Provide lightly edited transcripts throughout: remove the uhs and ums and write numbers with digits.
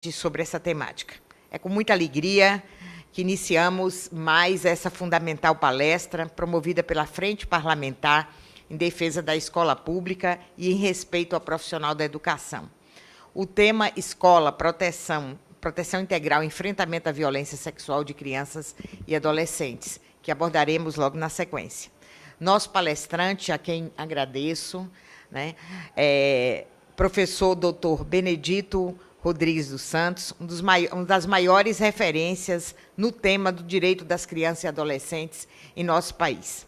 sobre essa temática. É com muita alegria que iniciamos mais essa fundamental palestra promovida pela Frente Parlamentar em defesa da escola pública e em respeito ao profissional da educação. O tema Escola, Proteção Integral, Enfrentamento à Violência Sexual de Crianças e Adolescentes, que abordaremos logo na sequência. Nosso palestrante, a quem agradeço, né, professor Dr. Benedito Rodrigues dos Santos, uma das maiores referências no tema do direito das crianças e adolescentes em nosso país.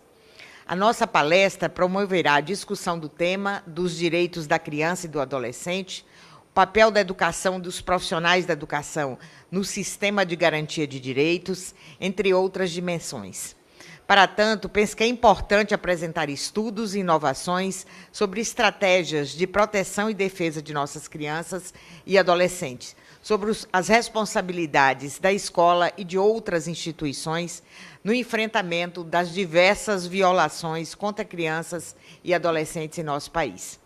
A nossa palestra promoverá a discussão do tema dos direitos da criança e do adolescente, o papel da educação dos profissionais da educação no sistema de garantia de direitos, entre outras dimensões. Para tanto, penso que é importante apresentar estudos e inovações sobre estratégias de proteção e defesa de nossas crianças e adolescentes, sobre as responsabilidades da escola e de outras instituições no enfrentamento das diversas violações contra crianças e adolescentes em nosso país.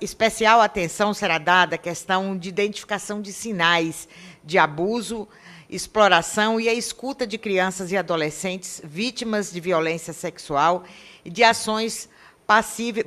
Especial atenção será dada à questão de identificação de sinais de abuso, exploração e a escuta de crianças e adolescentes vítimas de violência sexual e de ações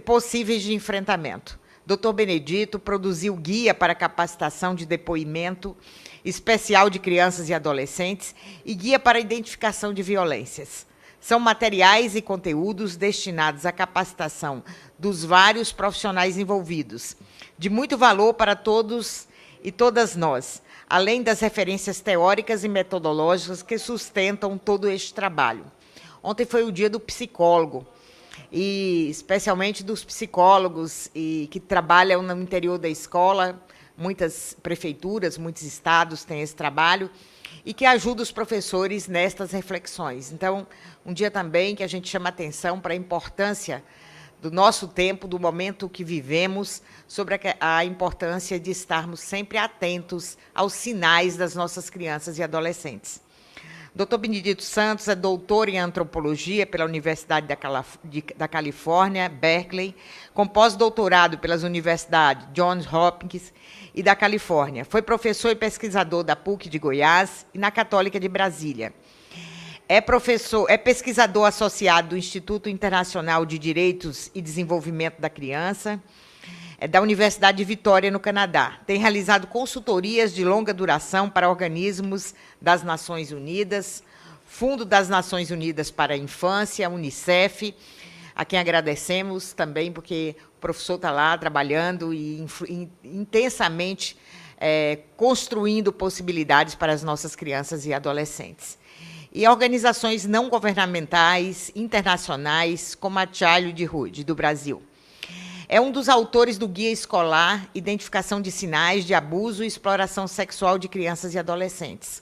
possíveis de enfrentamento. Dr. Benedito produziu guia para capacitação de depoimento especial de crianças e adolescentes e guia para identificação de violências. São materiais e conteúdos destinados à capacitação dos vários profissionais envolvidos, de muito valor para todos e todas nós, além das referências teóricas e metodológicas que sustentam todo este trabalho. Ontem foi o dia do psicólogo, e especialmente dos psicólogos que trabalham no interior da escola, muitas prefeituras, muitos estados têm esse trabalho, e que ajuda os professores nestas reflexões. Então, um dia também que a gente chama atenção para a importância do nosso tempo, do momento que vivemos, sobre a importância de estarmos sempre atentos aos sinais das nossas crianças e adolescentes. Dr. Benedito Santos é doutor em antropologia pela Universidade da Califórnia, Berkeley, com pós-doutorado pelas universidades Johns Hopkins e da Califórnia. Foi professor e pesquisador da PUC de Goiás e na Católica de Brasília. É pesquisador associado do Instituto Internacional de Direitos e Desenvolvimento da Criança, da Universidade de Vitória, no Canadá. Tem realizado consultorias de longa duração para organismos das Nações Unidas, Fundo das Nações Unidas para a Infância, Unicef, a quem agradecemos também, porque o professor está lá trabalhando e intensamente construindo possibilidades para as nossas crianças e adolescentes. E organizações não governamentais, internacionais, como a Childhood, do Brasil. É um dos autores do Guia Escolar, Identificação de Sinais de Abuso e Exploração Sexual de Crianças e Adolescentes.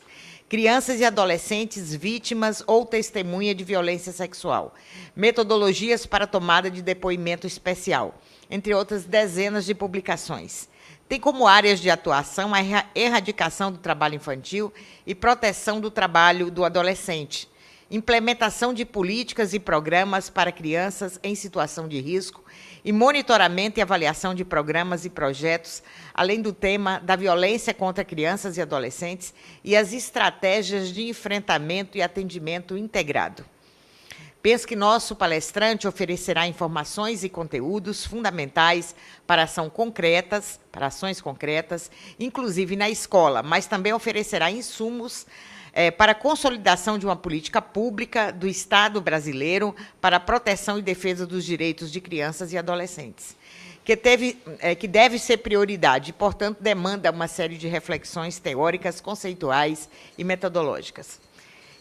Crianças e adolescentes vítimas ou testemunha de violência sexual. Metodologias para tomada de depoimento especial, entre outras dezenas de publicações. Tem como áreas de atuação a erradicação do trabalho infantil e proteção do trabalho do adolescente, implementação de políticas e programas para crianças em situação de risco e monitoramento e avaliação de programas e projetos, além do tema da violência contra crianças e adolescentes e as estratégias de enfrentamento e atendimento integrado. Penso que nosso palestrante oferecerá informações e conteúdos fundamentais para ações concretas, inclusive na escola, mas também oferecerá insumos para a consolidação de uma política pública do Estado brasileiro para a proteção e defesa dos direitos de crianças e adolescentes, que deve ser prioridade e, portanto, demanda uma série de reflexões teóricas, conceituais e metodológicas.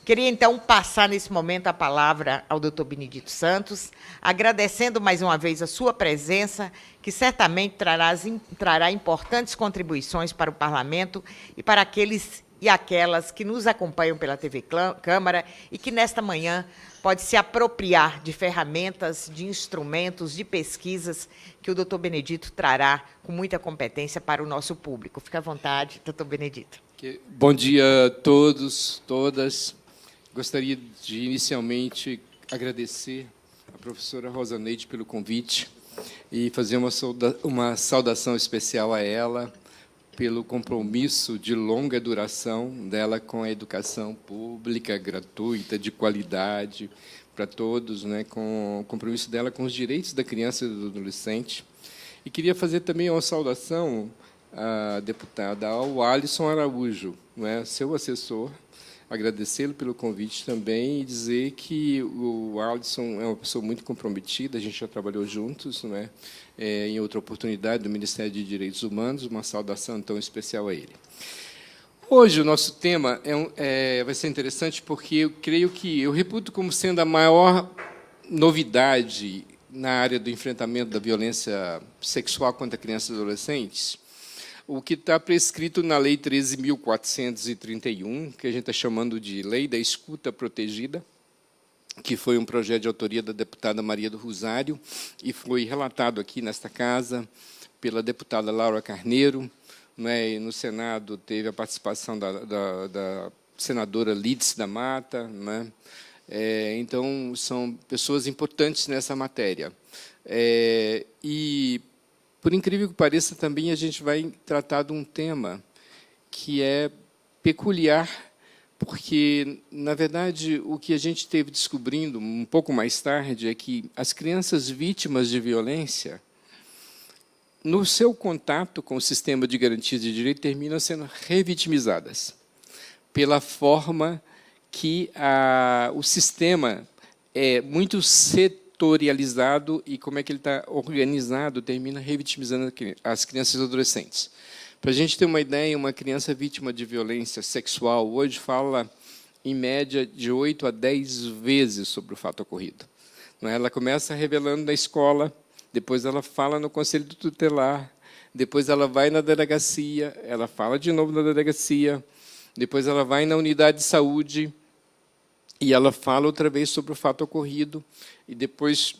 Queria, então, passar nesse momento a palavra ao Dr. Benedito Santos, agradecendo mais uma vez a sua presença, que certamente trará importantes contribuições para o Parlamento e para aqueles e aquelas que nos acompanham pela TV Câmara e que, nesta manhã, pode se apropriar de ferramentas, de instrumentos, de pesquisas que o Dr. Benedito trará com muita competência para o nosso público. Fique à vontade, Dr. Benedito. Bom dia a todos, todas. Gostaria de, inicialmente, agradecer à professora Rosa Neide pelo convite e fazer uma saudação especial a ela, pelo compromisso de longa duração dela com a educação pública, gratuita, de qualidade para todos, né, com o compromisso dela com os direitos da criança e do adolescente. E queria fazer também uma saudação à deputada, ao Alisson Araújo, né, seu assessor, agradecê-lo pelo convite também e dizer que o Alisson é uma pessoa muito comprometida, a gente já trabalhou juntos, né, em outra oportunidade do Ministério de Direitos Humanos, uma saudação tão especial a ele. Hoje o nosso tema vai ser interessante porque eu reputo como sendo a maior novidade na área do enfrentamento da violência sexual contra crianças e adolescentes, o que está prescrito na Lei 13.431, que a gente está chamando de Lei da Escuta Protegida, que foi um projeto de autoria da deputada Maria do Rosário e foi relatado aqui nesta casa pela deputada Laura Carneiro, né, e no Senado teve a participação da senadora Lídice da Mata, né, então são pessoas importantes nessa matéria. E, por incrível que pareça, também a gente vai tratar de um tema que é peculiar, porque, na verdade, o que a gente esteve descobrindo um pouco mais tarde é que as crianças vítimas de violência, no seu contato com o sistema de garantias de direito, terminam sendo revitimizadas pela forma que o sistema é muito setorializado e como é que ele está organizado, termina revitimizando as crianças e adolescentes. Para a gente ter uma ideia, uma criança vítima de violência sexual hoje fala, em média, de 8 a 10 vezes sobre o fato ocorrido. Ela começa revelando na escola, depois ela fala no conselho tutelar, depois ela vai na delegacia, ela fala de novo na delegacia, depois ela vai na unidade de saúde e ela fala outra vez sobre o fato ocorrido, e depois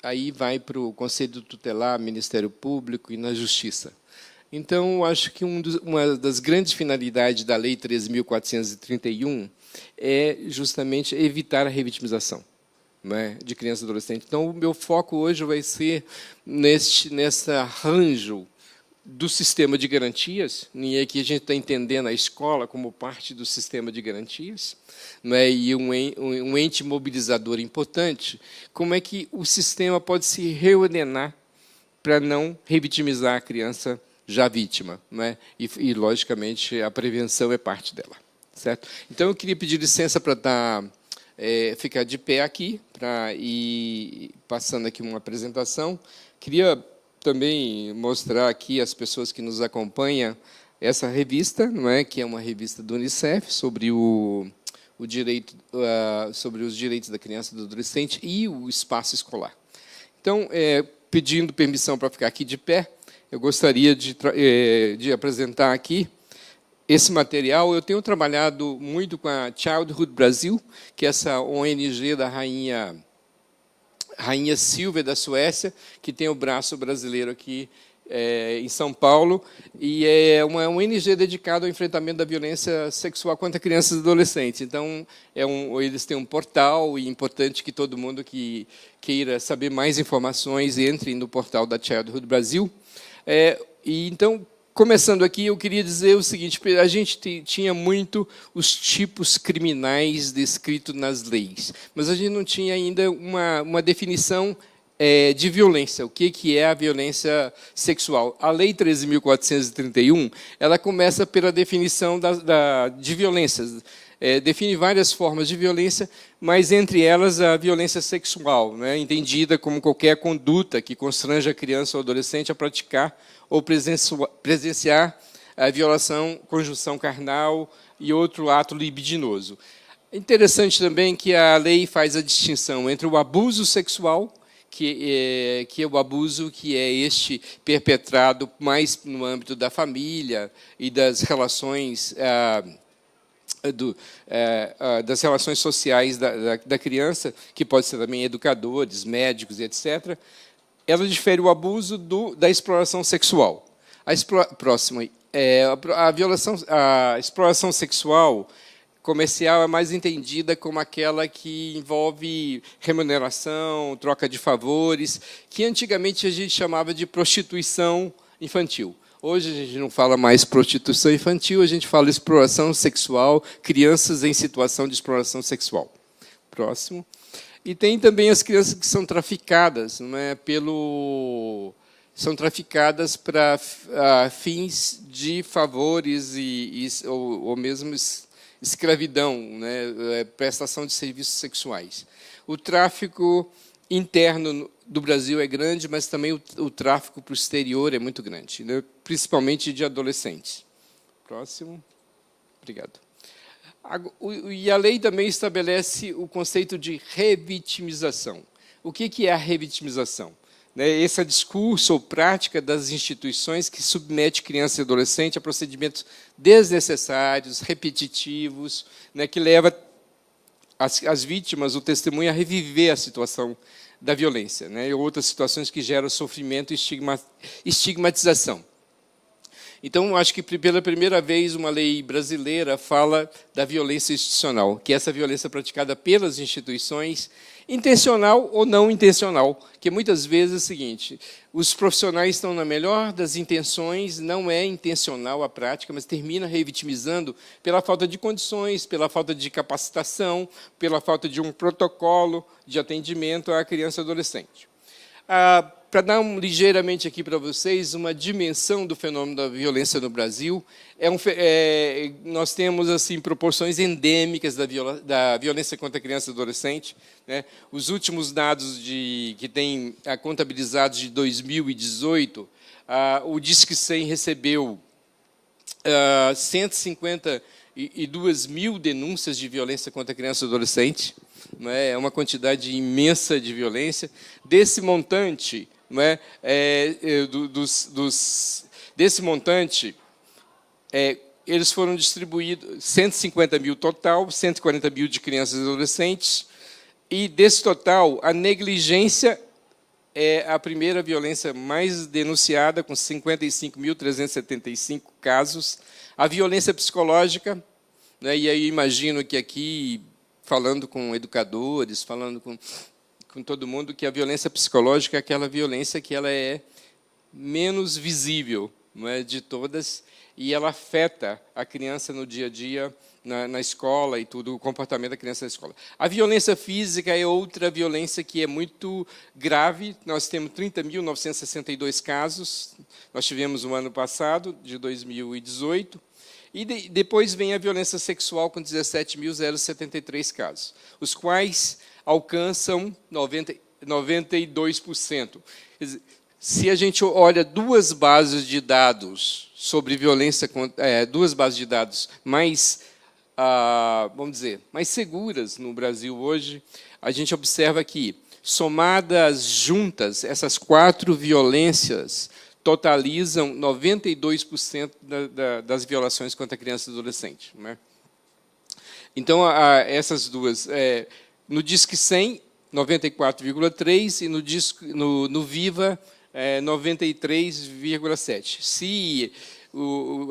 aí vai para o conselho tutelar, Ministério Público e na Justiça. Então, acho que uma das grandes finalidades da Lei 13.431 é justamente evitar a revitimização, né, de crianças e adolescentes. Então, o meu foco hoje vai ser nesse arranjo do sistema de garantias, e aqui a gente está entendendo a escola como parte do sistema de garantias, né, e um ente mobilizador importante, como é que o sistema pode se reordenar para não revitimizar a criança já vítima, né? E, logicamente, a prevenção é parte dela. Certo? Então, eu queria pedir licença para ficar de pé aqui, para ir passando aqui uma apresentação. Queria também mostrar aqui às pessoas que nos acompanham essa revista, não é, que é uma revista do Unicef sobre sobre os direitos da criança e do adolescente e o espaço escolar. Então, pedindo permissão para ficar aqui de pé, eu gostaria de apresentar aqui esse material. Eu tenho trabalhado muito com a Childhood Brasil, que é essa ONG da Rainha Silvia da Suécia, que tem o braço brasileiro aqui em São Paulo, e é uma ONG dedicada ao enfrentamento da violência sexual contra crianças e adolescentes. Então, eles têm um portal, e é importante que todo mundo que queira saber mais informações entre no portal da Childhood Brasil. Então, começando aqui, eu queria dizer o seguinte: a gente tinha muito os tipos criminais descritos nas leis, mas a gente não tinha ainda uma definição de violência. O que é a violência sexual? A Lei 13.431, ela começa pela definição de violências. Define várias formas de violência, mas, entre elas, a violência sexual, né, entendida como qualquer conduta que constranja a criança ou adolescente a praticar ou presenciar a violação, conjunção carnal e outro ato libidinoso. É interessante também que a lei faz a distinção entre o abuso sexual, que é o abuso que é este perpetrado mais no âmbito da família e das relações das relações sociais da criança, que pode ser também educadores, médicos, etc. Ela difere o abuso da exploração sexual. Próximo, a exploração sexual comercial é mais entendida como aquela que envolve remuneração, troca de favores, que antigamente a gente chamava de prostituição infantil. Hoje a gente não fala mais prostituição infantil, a gente fala exploração sexual, crianças em situação de exploração sexual. Próximo. E tem também as crianças que são traficadas, não é, são traficadas para fins de favores ou mesmo escravidão, né, prestação de serviços sexuais. O tráfico interno do Brasil é grande, mas também o tráfico para o exterior é muito grande, né, principalmente de adolescentes. Próximo. Obrigado. E a lei também estabelece o conceito de revitimização. O que é a revitimização? Esse discurso ou prática das instituições que submete criança e adolescente a procedimentos desnecessários, repetitivos, que leva as vítimas, o testemunho, a reviver a situação da violência, e outras situações que geram sofrimento e estigmatização. Então, acho que pela primeira vez uma lei brasileira fala da violência institucional, que é essa violência praticada pelas instituições, intencional ou não intencional, que muitas vezes é o seguinte, os profissionais estão na melhor das intenções, não é intencional a prática, mas termina revitimizando pela falta de condições, pela falta de capacitação, pela falta de um protocolo de atendimento à criança e adolescente. Para dar ligeiramente aqui para vocês uma dimensão do fenômeno da violência no Brasil, nós temos assim proporções endêmicas da violência contra a criança e adolescente. Os últimos dados que tem contabilizados de 2018, o Disque 100 recebeu 152 mil denúncias de violência contra a criança e adolescente. É uma quantidade imensa de violência. Desse montante, desse montante, eles foram distribuídos 150 mil total, 140 mil de crianças e adolescentes, e desse total, a negligência é a primeira violência mais denunciada, com 55.375 casos. A violência psicológica, e aí imagino que aqui, falando com educadores, falando com todo mundo, que a violência psicológica é aquela violência que ela é menos visível, de todas, e ela afeta a criança no dia a dia, na escola e tudo, o comportamento da criança na escola. A violência física é outra violência que é muito grave. Nós temos 30.962 casos, nós tivemos no ano passado, de 2018, e depois vem a violência sexual com 17.073 casos, os quais alcançam 92%. Quer dizer, se a gente olha duas bases de dados sobre violência, duas bases de dados mais, vamos dizer, mais seguras no Brasil hoje, a gente observa que, somadas juntas, essas 4 violências totalizam 92% das violações contra a criança e adolescente. Então, essas duas, no Disque 100, 94,3%, e no Viva, 93,7%. Se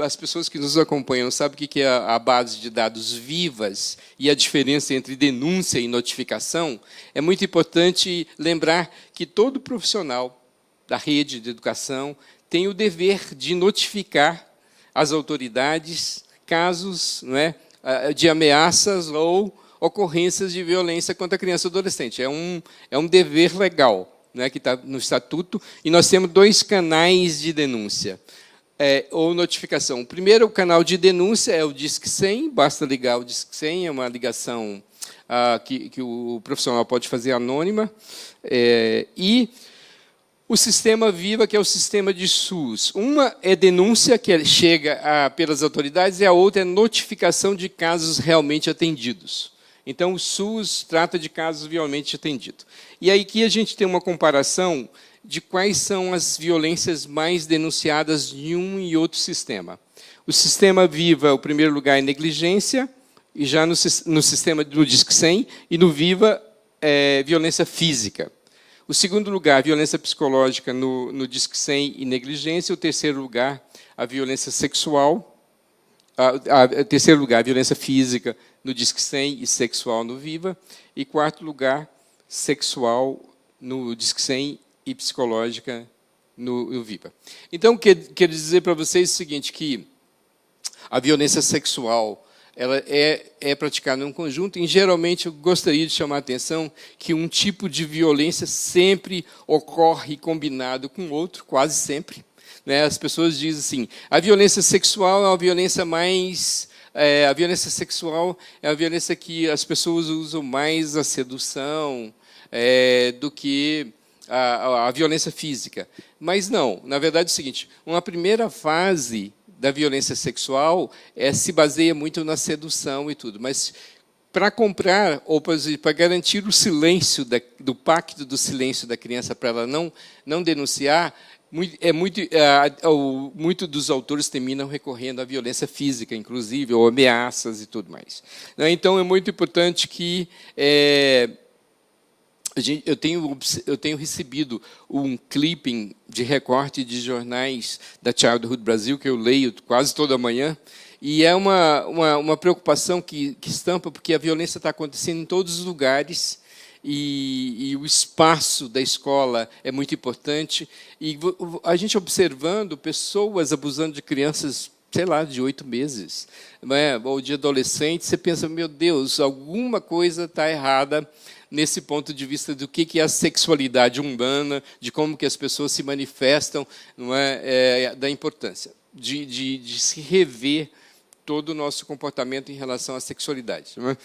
as pessoas que nos acompanham sabem o que é a base de dados vivas e a diferença entre denúncia e notificação, é muito importante lembrar que todo profissional da rede de educação tem o dever de notificar as autoridades casos de ameaças ou ocorrências de violência contra a criança e adolescente. É um dever legal, que está no Estatuto, e nós temos 2 canais de denúncia ou notificação. O primeiro canal de denúncia é o Disque 100, basta ligar o Disque 100, é uma ligação que o profissional pode fazer anônima, e o sistema Viva, que é o sistema de SUS. Uma é denúncia, que chega pelas autoridades, e a outra é notificação de casos realmente atendidos. Então, o SUS trata de casos realmente atendidos. E aí aqui a gente tem uma comparação de quais são as violências mais denunciadas em um e outro sistema. O sistema Viva, o primeiro lugar é negligência, e já no sistema do Disque 100, e no Viva, violência física. O segundo lugar, violência psicológica no Disque 100 e negligência. O terceiro lugar, a violência sexual. Terceiro lugar, violência física no Disque 100 e sexual no Viva. E quarto lugar, sexual no Disque 100 e psicológica no VIPA. Então, quero dizer para vocês o seguinte, que a violência sexual ela é praticada num conjunto, e, geralmente, eu gostaria de chamar a atenção que um tipo de violência sempre ocorre combinado com outro, quase sempre. Né? As pessoas dizem assim, a violência sexual é uma violência mais... a violência sexual é a violência que as pessoas usam mais a sedução do que a violência física. Mas não, na verdade é o seguinte, uma primeira fase da violência sexual se baseia muito na sedução e tudo, mas para comprar ou para garantir o silêncio do pacto do silêncio da criança para ela não denunciar, muito dos autores terminam recorrendo à violência física, inclusive, ou ameaças e tudo mais. Então, é muito importante que eu tenho recebido um clipping de recorte de jornais da Childhood Brasil, que eu leio quase toda manhã, e é uma preocupação que estampa, porque a violência está acontecendo em todos os lugares, e o espaço da escola é muito importante. E a gente observando pessoas abusando de crianças, sei lá, de 8 meses, não é? Ou de adolescentes, você pensa, meu Deus, alguma coisa está errada nesse ponto de vista do que é a sexualidade humana, de como que as pessoas se manifestam, não é? Da importância de se rever todo o nosso comportamento em relação à sexualidade. Não é?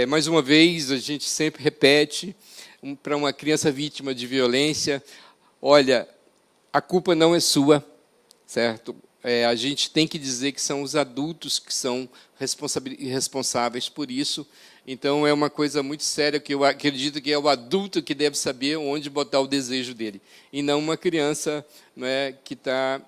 Mais uma vez, a gente sempre repete para uma criança vítima de violência, olha, a culpa não é sua, certo? A gente tem que dizer que são os adultos que são responsáveis por isso. Então, é uma coisa muito séria, que eu acredito que é o adulto que deve saber onde botar o desejo dele, e não uma criança, não é, que está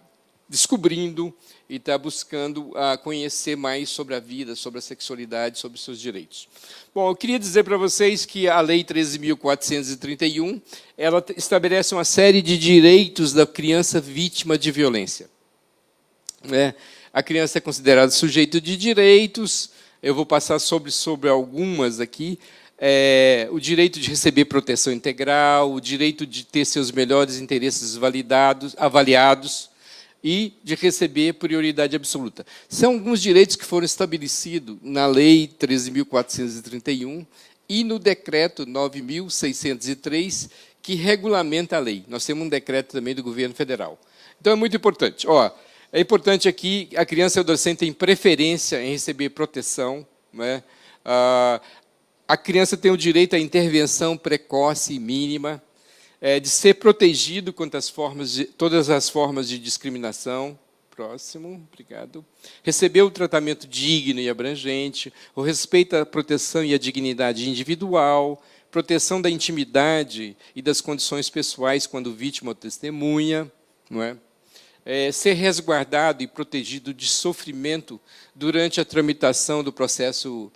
descobrindo e está buscando conhecer mais sobre a vida, sobre a sexualidade, sobre os seus direitos. Bom, eu queria dizer para vocês que a Lei 13.431, ela estabelece uma série de direitos da criança vítima de violência. A criança é considerada sujeito de direitos, eu vou passar sobre algumas aqui, o direito de receber proteção integral, o direito de ter seus melhores interesses avaliados, e de receber prioridade absoluta. São alguns direitos que foram estabelecidos na Lei 13.431 e no Decreto 9.603, que regulamenta a lei. Nós temos um decreto também do governo federal. Então, é muito importante. É importante aqui, a criança e o adolescente tem preferência em receber proteção. Não é? A criança tem o direito à intervenção precoce e mínima, de ser protegido contra todas as formas de discriminação. Próximo, obrigado. Receber o tratamento digno e abrangente, o respeito à proteção e à dignidade individual, proteção da intimidade e das condições pessoais quando vítima ou testemunha, não é? Ser resguardado e protegido de sofrimento durante a tramitação do processo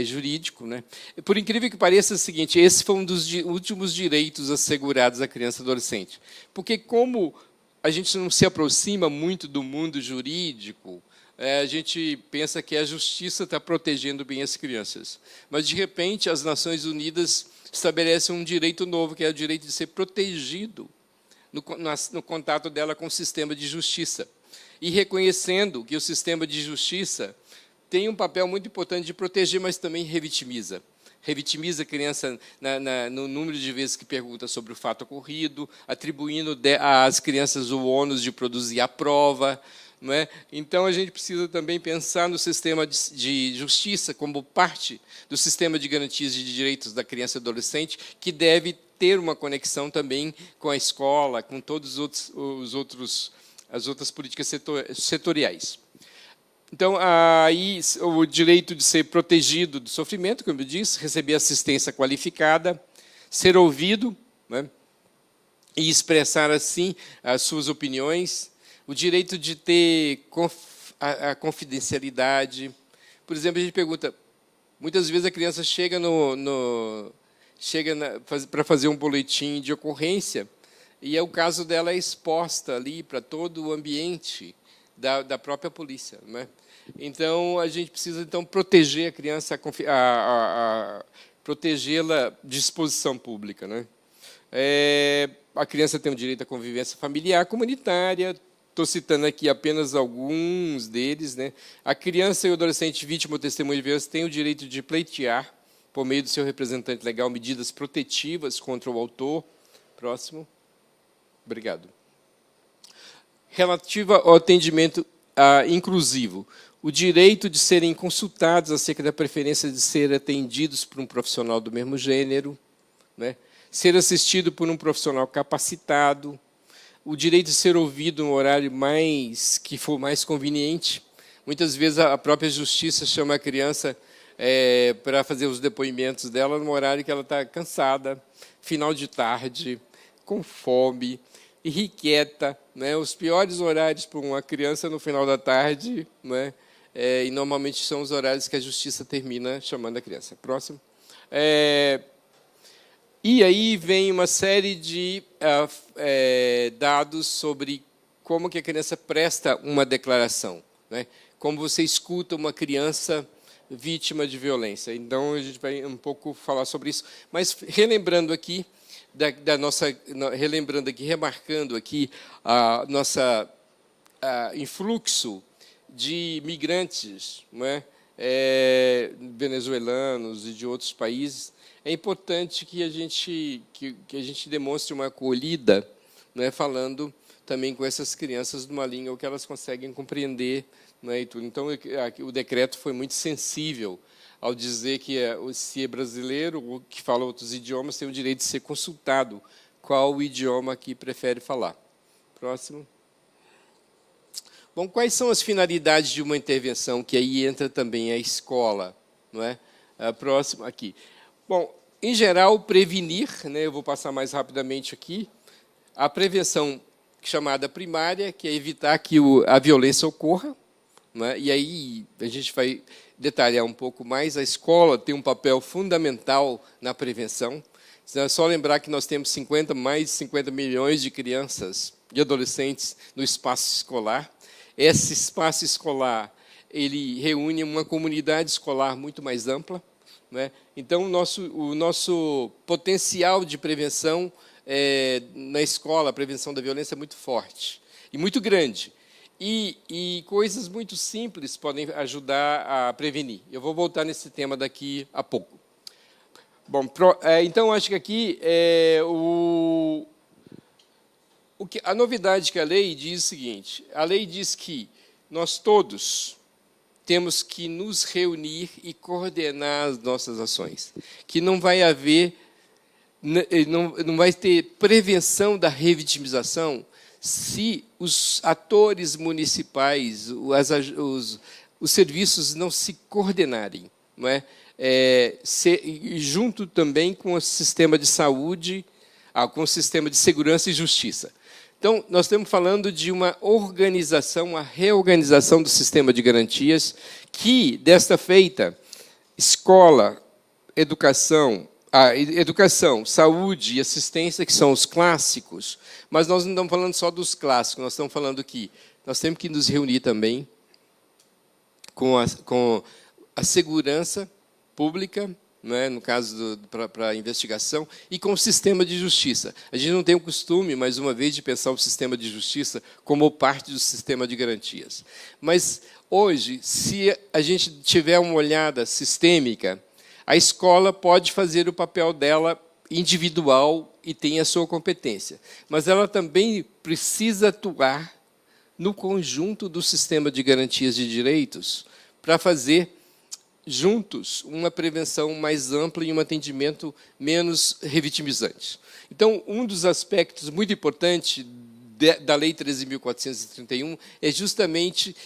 jurídico. Né? Por incrível que pareça, é o seguinte, esse foi um dos últimos direitos assegurados à criança e adolescente. Porque, como a gente não se aproxima muito do mundo jurídico, a gente pensa que a justiça está protegendo bem as crianças. Mas, de repente, as Nações Unidas estabelecem um direito novo, que é o direito de ser protegido no contato dela com o sistema de justiça. E reconhecendo que o sistema de justiça tem um papel muito importante de proteger, mas também revitimiza. Revitimiza a criança no número de vezes que pergunta sobre o fato ocorrido, atribuindo às crianças o ônus de produzir a prova. Não é? Então, a gente precisa também pensar no sistema de justiça como parte do sistema de garantias de direitos da criança e adolescente, que deve ter uma conexão também com a escola, com todas as outras políticas setoriais. Então, aí, o direito de ser protegido do sofrimento, como eu disse, receber assistência qualificada, ser ouvido, né, e expressar, assim, as suas opiniões, o direito de ter a confidencialidade. Por exemplo, a gente pergunta, muitas vezes a criança chega para fazer um boletim de ocorrência, e o caso dela é exposta ali para todo o ambiente da própria polícia. Não é? Então, a gente precisa proteger a criança, protegê-la de exposição pública. Né? a criança tem o direito à convivência familiar comunitária. Estou citando aqui apenas alguns deles, né? A criança e o adolescente vítima ou testemunha de violência têm o direito de pleitear, por meio do seu representante legal, medidas protetivas contra o autor. Próximo. Obrigado. Relativa ao atendimento inclusivo. O direito de serem consultados acerca da preferência de ser atendidos por um profissional do mesmo gênero, né? Ser assistido por um profissional capacitado, o direito de ser ouvido no horário que for mais conveniente. Muitas vezes a própria justiça chama a criança para fazer os depoimentos dela no horário que ela está cansada, final de tarde, com fome, irrequieta, né? Os piores horários para uma criança no final da tarde, né? E normalmente são os horários que a justiça termina chamando a criança. Próximo. E aí vem uma série de dados sobre como que a criança presta uma declaração, né? Como você escuta uma criança vítima de violência. Então, a gente vai um pouco falar sobre isso. Mas, relembrando aqui, remarcando aqui a nossa influxo de migrantes, né, venezuelanos e de outros países, é importante que a gente demonstre uma acolhida, né, falando também com essas crianças numa língua que elas conseguem compreender, né, e tudo. Então, o decreto foi muito sensível ao dizer que se é brasileiro ou que fala outros idiomas tem o direito de ser consultado qual o idioma que prefere falar. Próximo. Bom, quais são as finalidades de uma intervenção, que aí entra também a escola, não é? Próximo, aqui. Bom, em geral, prevenir, né, eu vou passar mais rapidamente aqui, a prevenção chamada primária, que é evitar que a violência ocorra, né, e aí a gente vai detalhar um pouco mais. A escola tem um papel fundamental na prevenção. É só lembrar que nós temos mais de 50 milhões de crianças e adolescentes no espaço escolar. Esse espaço escolar ele reúne uma comunidade escolar muito mais ampla, né? Então, o nosso potencial de prevenção na escola, a prevenção da violência, é muito forte e muito grande. E coisas muito simples podem ajudar a prevenir. Eu vou voltar nesse tema daqui a pouco. Bom, então, acho que aqui a novidade que a lei diz é o seguinte: a lei diz que nós todos temos que nos reunir e coordenar as nossas ações, que não vai ter prevenção da revitimização se os atores municipais, os serviços não se coordenarem, não é? Junto também com o sistema de saúde, com o sistema de segurança e justiça. Então, nós estamos falando de uma organização, uma reorganização do sistema de garantias, que, desta feita, escola, educação, saúde e assistência, que são os clássicos, mas nós não estamos falando só dos clássicos, nós estamos falando que nós temos que nos reunir também com a segurança pública, né, no caso para a investigação, e com o sistema de justiça. A gente não tem o costume, mais uma vez, de pensar o sistema de justiça como parte do sistema de garantias. Mas, hoje, se a gente tiver uma olhada sistêmica, a escola pode fazer o papel dela individual e tem a sua competência. Mas ela também precisa atuar no conjunto do sistema de garantias de direitos para fazer juntos uma prevenção mais ampla e um atendimento menos revitimizante. Então, um dos aspectos muito importantes da Lei 13.431 é justamente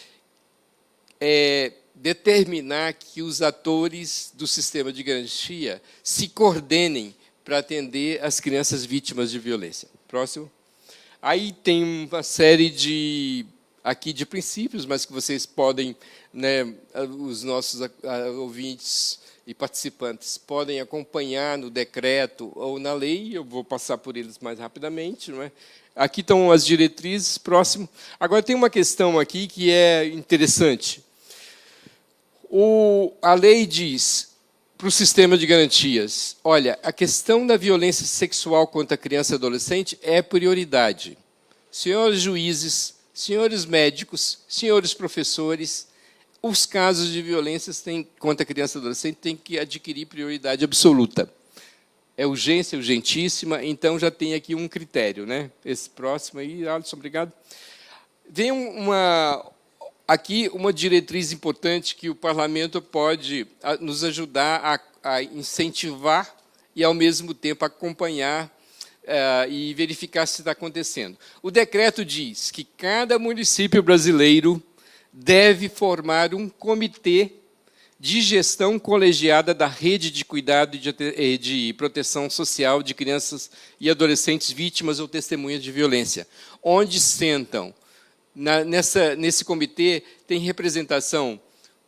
determinar que os atores do sistema de garantia se coordenem para atender as crianças vítimas de violência. Próximo. Aí tem uma série de princípios, mas que vocês podem, né, os nossos ouvintes e participantes podem acompanhar no decreto ou na lei. Eu vou passar por eles mais rapidamente, não é? Aqui estão as diretrizes. Próximo. Agora, tem uma questão aqui que é interessante. A lei diz para o sistema de garantias. Olha, a questão da violência sexual contra criança e adolescente é prioridade. Senhores juízes, senhores médicos, senhores professores, os casos de violência contra criança e adolescente têm que adquirir prioridade absoluta. É urgência, urgentíssima, então já tem aqui um critério, né? Esse próximo aí, Alisson, obrigado. Vem aqui uma diretriz importante que o parlamento pode nos ajudar a incentivar e, ao mesmo tempo, acompanhar e verificar se está acontecendo. O decreto diz que cada município brasileiro deve formar um comitê de gestão colegiada da rede de cuidado e de proteção social de crianças e adolescentes vítimas ou testemunhas de violência, onde sentam, nesse comitê, tem representação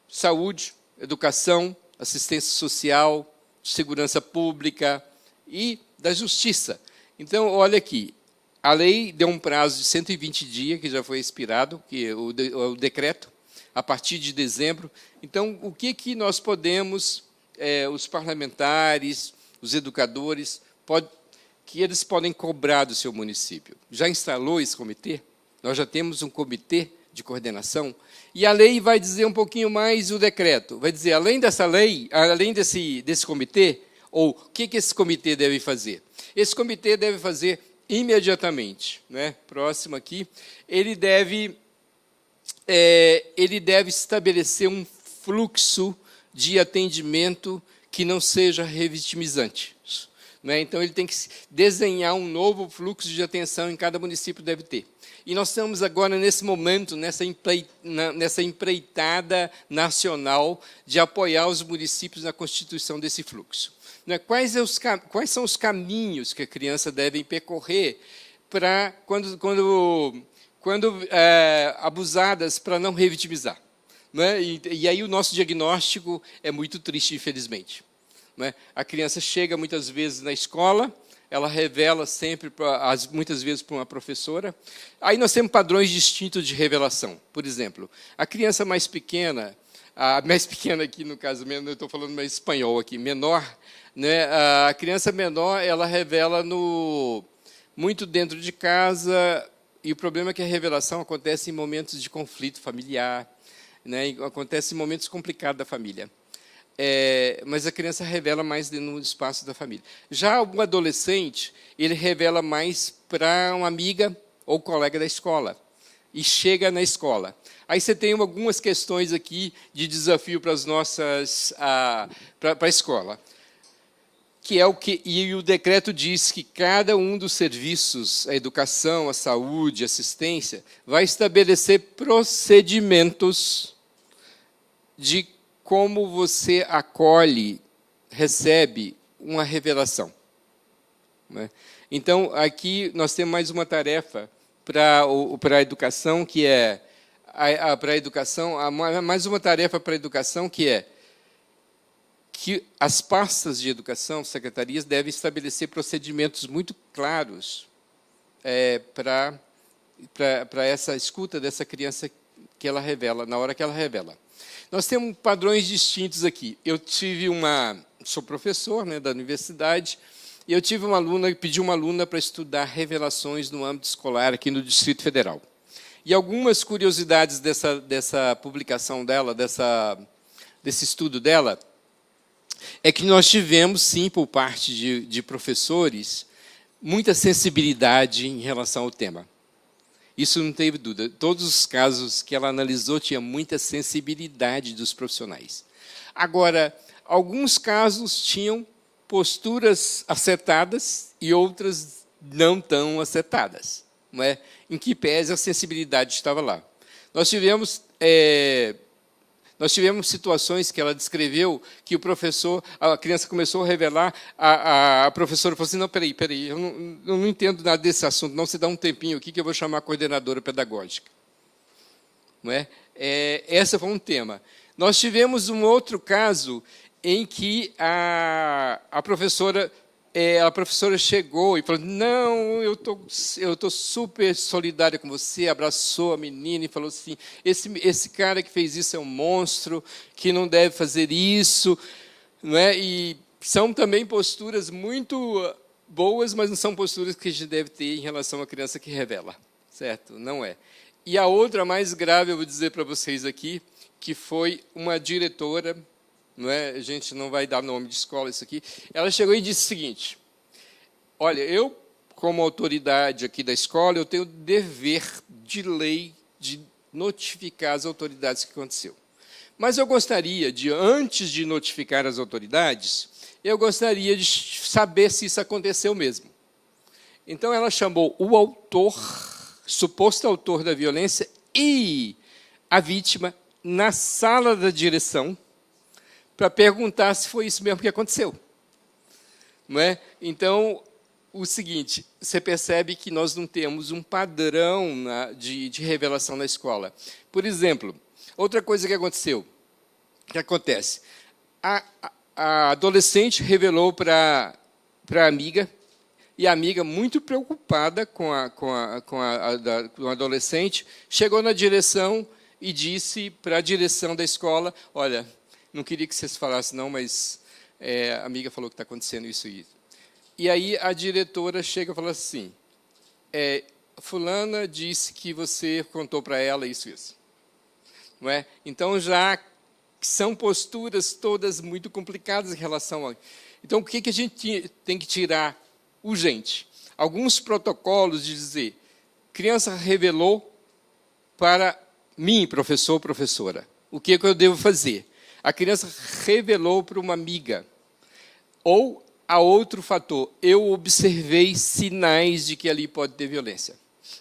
saúde, educação, assistência social, segurança pública e da justiça. Então, olha aqui, a lei deu um prazo de 120 dias, que já foi expirado, que é o decreto, a partir de dezembro. Então, o que nós podemos, os parlamentares, os educadores, que eles podem cobrar do seu município? Já instalou esse comitê? Nós já temos um comitê de coordenação? E a lei vai dizer um pouquinho mais o decreto. Vai dizer, além dessa lei, além desse comitê, ou o que esse comitê deve fazer? Esse comitê deve fazer imediatamente, né? Próximo aqui, ele deve estabelecer um fluxo de atendimento que não seja revitimizante, né? Então, ele tem que desenhar um novo fluxo de atenção em cada município deve ter. E nós estamos agora, nesse momento, nessa empreitada nacional de apoiar os municípios na constituição desse fluxo. Quais são os caminhos que a criança deve percorrer para, quando abusadas, para não revitimizar? Né? E aí o nosso diagnóstico é muito triste, infelizmente. Né? A criança chega muitas vezes na escola, ela revela sempre, muitas vezes, para uma professora. Aí nós temos padrões distintos de revelação. Por exemplo, a criança mais pequena, a mais pequena aqui, no caso, eu estou falando mais espanhol aqui, menor, né? A criança menor, ela revela muito dentro de casa, e o problema é que a revelação acontece em momentos de conflito familiar, né? Acontece em momentos complicados da família. Mas a criança revela mais no espaço da família. Já o adolescente, ele revela mais para uma amiga ou colega da escola, e chega na escola. Aí você tem algumas questões aqui de desafio para a escola, e o decreto diz que cada um dos serviços, a educação, a saúde, a assistência, vai estabelecer procedimentos de como você acolhe, recebe uma revelação. Né? Então, aqui nós temos mais uma tarefa para a educação, que é mais uma tarefa para a educação, que é que as pastas de educação, secretarias, devem estabelecer procedimentos muito claros para essa escuta dessa criança que ela revela, na hora que ela revela. Nós temos padrões distintos aqui. Sou professor, né, da universidade, e eu tive uma aluna, pedi uma aluna para estudar revelações no âmbito escolar aqui no Distrito Federal. E algumas curiosidades dessa publicação dela, desse estudo dela, é que nós tivemos, sim, por parte de professores, muita sensibilidade em relação ao tema. Isso não teve dúvida. Todos os casos que ela analisou tinha muita sensibilidade dos profissionais. Agora, alguns casos tinham posturas acertadas e outras não tão acertadas, não é? Em que pese a sensibilidade estava lá. Nós tivemos situações que ela descreveu que a criança começou a revelar, a professora falou assim, não, peraí, eu não entendo nada desse assunto, não, você dá um tempinho aqui que eu vou chamar a coordenadora pedagógica. Não é? Esse foi um tema. Nós tivemos um outro caso em que a professora chegou e falou, não, eu tô super solidária com você, abraçou a menina e falou assim, esse cara que fez isso é um monstro, que não deve fazer isso. não é? E são também posturas muito boas, mas não são posturas que a gente deve ter em relação à criança que revela, certo? Não é. E a outra mais grave, eu vou dizer para vocês aqui, que foi uma diretora, não é? A gente não vai dar nome de escola isso aqui. Ela chegou e disse o seguinte: olha, eu, como autoridade aqui da escola, eu tenho o dever de lei de notificar as autoridades o que aconteceu. Mas eu gostaria de, antes de notificar as autoridades, eu gostaria de saber se isso aconteceu mesmo. Então, ela chamou o autor, suposto autor da violência, e a vítima na sala da direção para perguntar se foi isso mesmo que aconteceu. Não é? Então, o seguinte, você percebe que nós não temos um padrão de revelação na escola. Por exemplo, outra coisa que aconteceu, que acontece, a adolescente revelou para a amiga, e a amiga, muito preocupada com o adolescente, chegou na direção e disse para a direção da escola: olha, não queria que vocês falassem não, mas a amiga falou que está acontecendo isso e isso. E aí a diretora chega e fala assim: fulana disse que você contou para ela isso e isso. Não é? Então, já são posturas todas muito complicadas em relação a... Então, o que a gente tem que tirar urgente? Alguns protocolos de dizer: criança revelou para mim, professor ou professora, o que eu devo fazer? A criança revelou para uma amiga. Ou, a outro fator, eu observei sinais de que ali pode ter violência.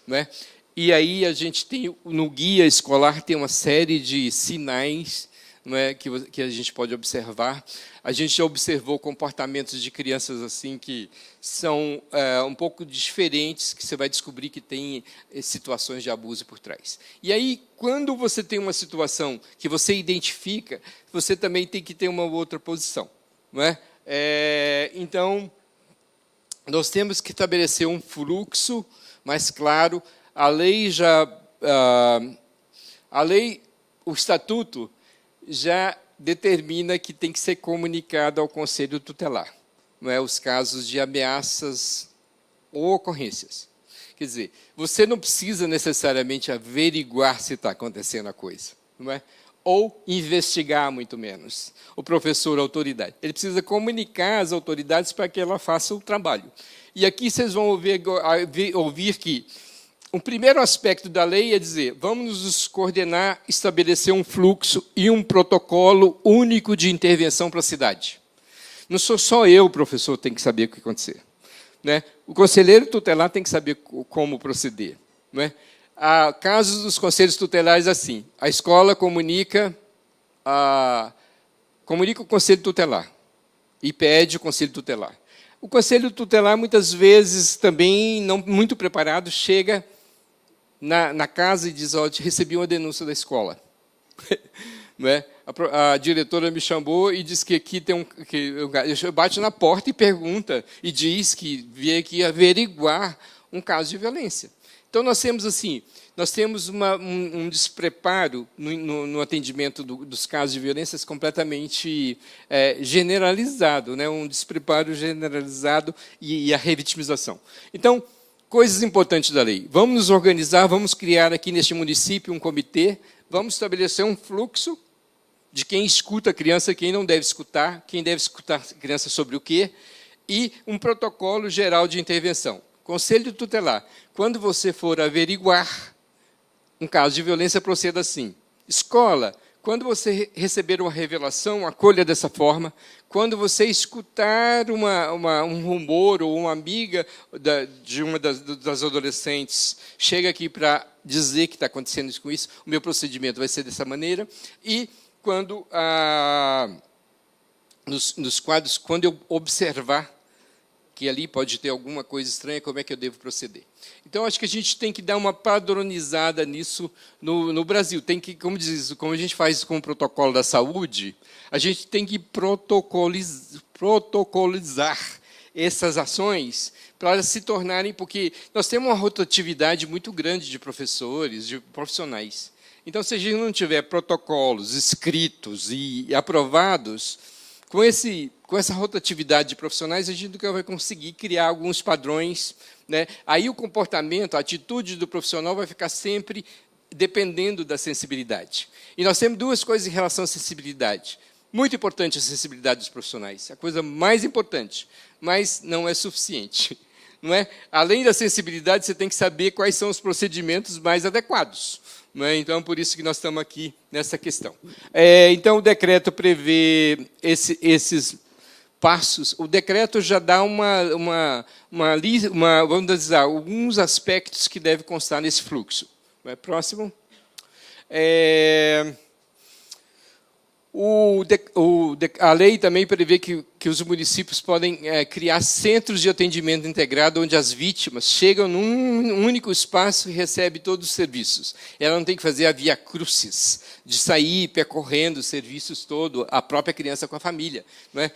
Não é? E aí a gente tem, no guia escolar, tem uma série de sinais, não é, que a gente pode observar. A gente já observou comportamentos de crianças assim que são um pouco diferentes, que você vai descobrir que tem situações de abuso por trás. E aí, quando você tem uma situação que você identifica, você também tem que ter uma outra posição. Não é? Então, nós temos que estabelecer um fluxo mais claro. A lei o estatuto já determina que tem que ser comunicado ao Conselho Tutelar, não é, os casos de ameaças ou ocorrências. Quer dizer, você não precisa necessariamente averiguar se está acontecendo a coisa, não é? Ou investigar, muito menos. O professor, a autoridade. Ele precisa comunicar às autoridades para que ela faça o trabalho. E aqui vocês vão ouvir que o primeiro aspecto da lei é dizer: vamos nos coordenar, estabelecer um fluxo e um protocolo único de intervenção para a cidade. Não sou só eu, professor, tem que saber o que acontecer. Né? O conselheiro tutelar tem que saber como proceder. Não é? Há casos dos conselhos tutelares assim: a escola comunica o conselho tutelar e pede o conselho tutelar. O conselho tutelar, muitas vezes, também não muito preparado, chega na casa e diz: olha, recebi uma denúncia da escola. Não é? A diretora me chamou e disse que aqui tem bate na porta e pergunta, e diz que veio aqui averiguar um caso de violência. Então, nós temos assim, um despreparo no atendimento dos casos de violências completamente generalizado, né? Um despreparo generalizado e a revitimização. Então, coisas importantes da lei. Vamos nos organizar, vamos criar aqui neste município um comitê, vamos estabelecer um fluxo de quem escuta a criança, quem não deve escutar, quem deve escutar a criança sobre o quê, e um protocolo geral de intervenção. Conselho tutelar: quando você for averiguar um caso de violência, proceda assim. Escola: quando você receber uma revelação, acolha dessa forma. Quando você escutar um rumor ou uma amiga de uma das adolescentes chega aqui para dizer que está acontecendo isso com isso, o meu procedimento vai ser dessa maneira. E quando nos quadros, quando eu observar que ali pode ter alguma coisa estranha, como é que eu devo proceder? Então, acho que a gente tem que dar uma padronizada nisso no Brasil. Tem que, como a gente faz com o protocolo da saúde, a gente tem que protocolizar essas ações para se tornarem, porque nós temos uma rotatividade muito grande de professores, de profissionais. Então, se a gente não tiver protocolos escritos e aprovados, com essa rotatividade de profissionais, a gente nunca vai conseguir criar alguns padrões, né? Aí o comportamento, a atitude do profissional vai ficar sempre dependendo da sensibilidade. E nós temos duas coisas em relação à sensibilidade. Muito importante a sensibilidade dos profissionais, a coisa mais importante, mas não é suficiente. Não é? Além da sensibilidade, você tem que saber quais são os procedimentos mais adequados. Não é? Então, por isso que nós estamos aqui nessa questão. Então, o decreto prevê esses passos. O decreto já dá vamos dizer, alguns aspectos que devem constar nesse fluxo. Próximo. A lei também prevê que os municípios podem criar centros de atendimento integrado, onde as vítimas chegam num único espaço e recebem todos os serviços. Ela não tem que fazer a via crucis, de sair percorrendo os serviços todos, a própria criança com a família. Não é?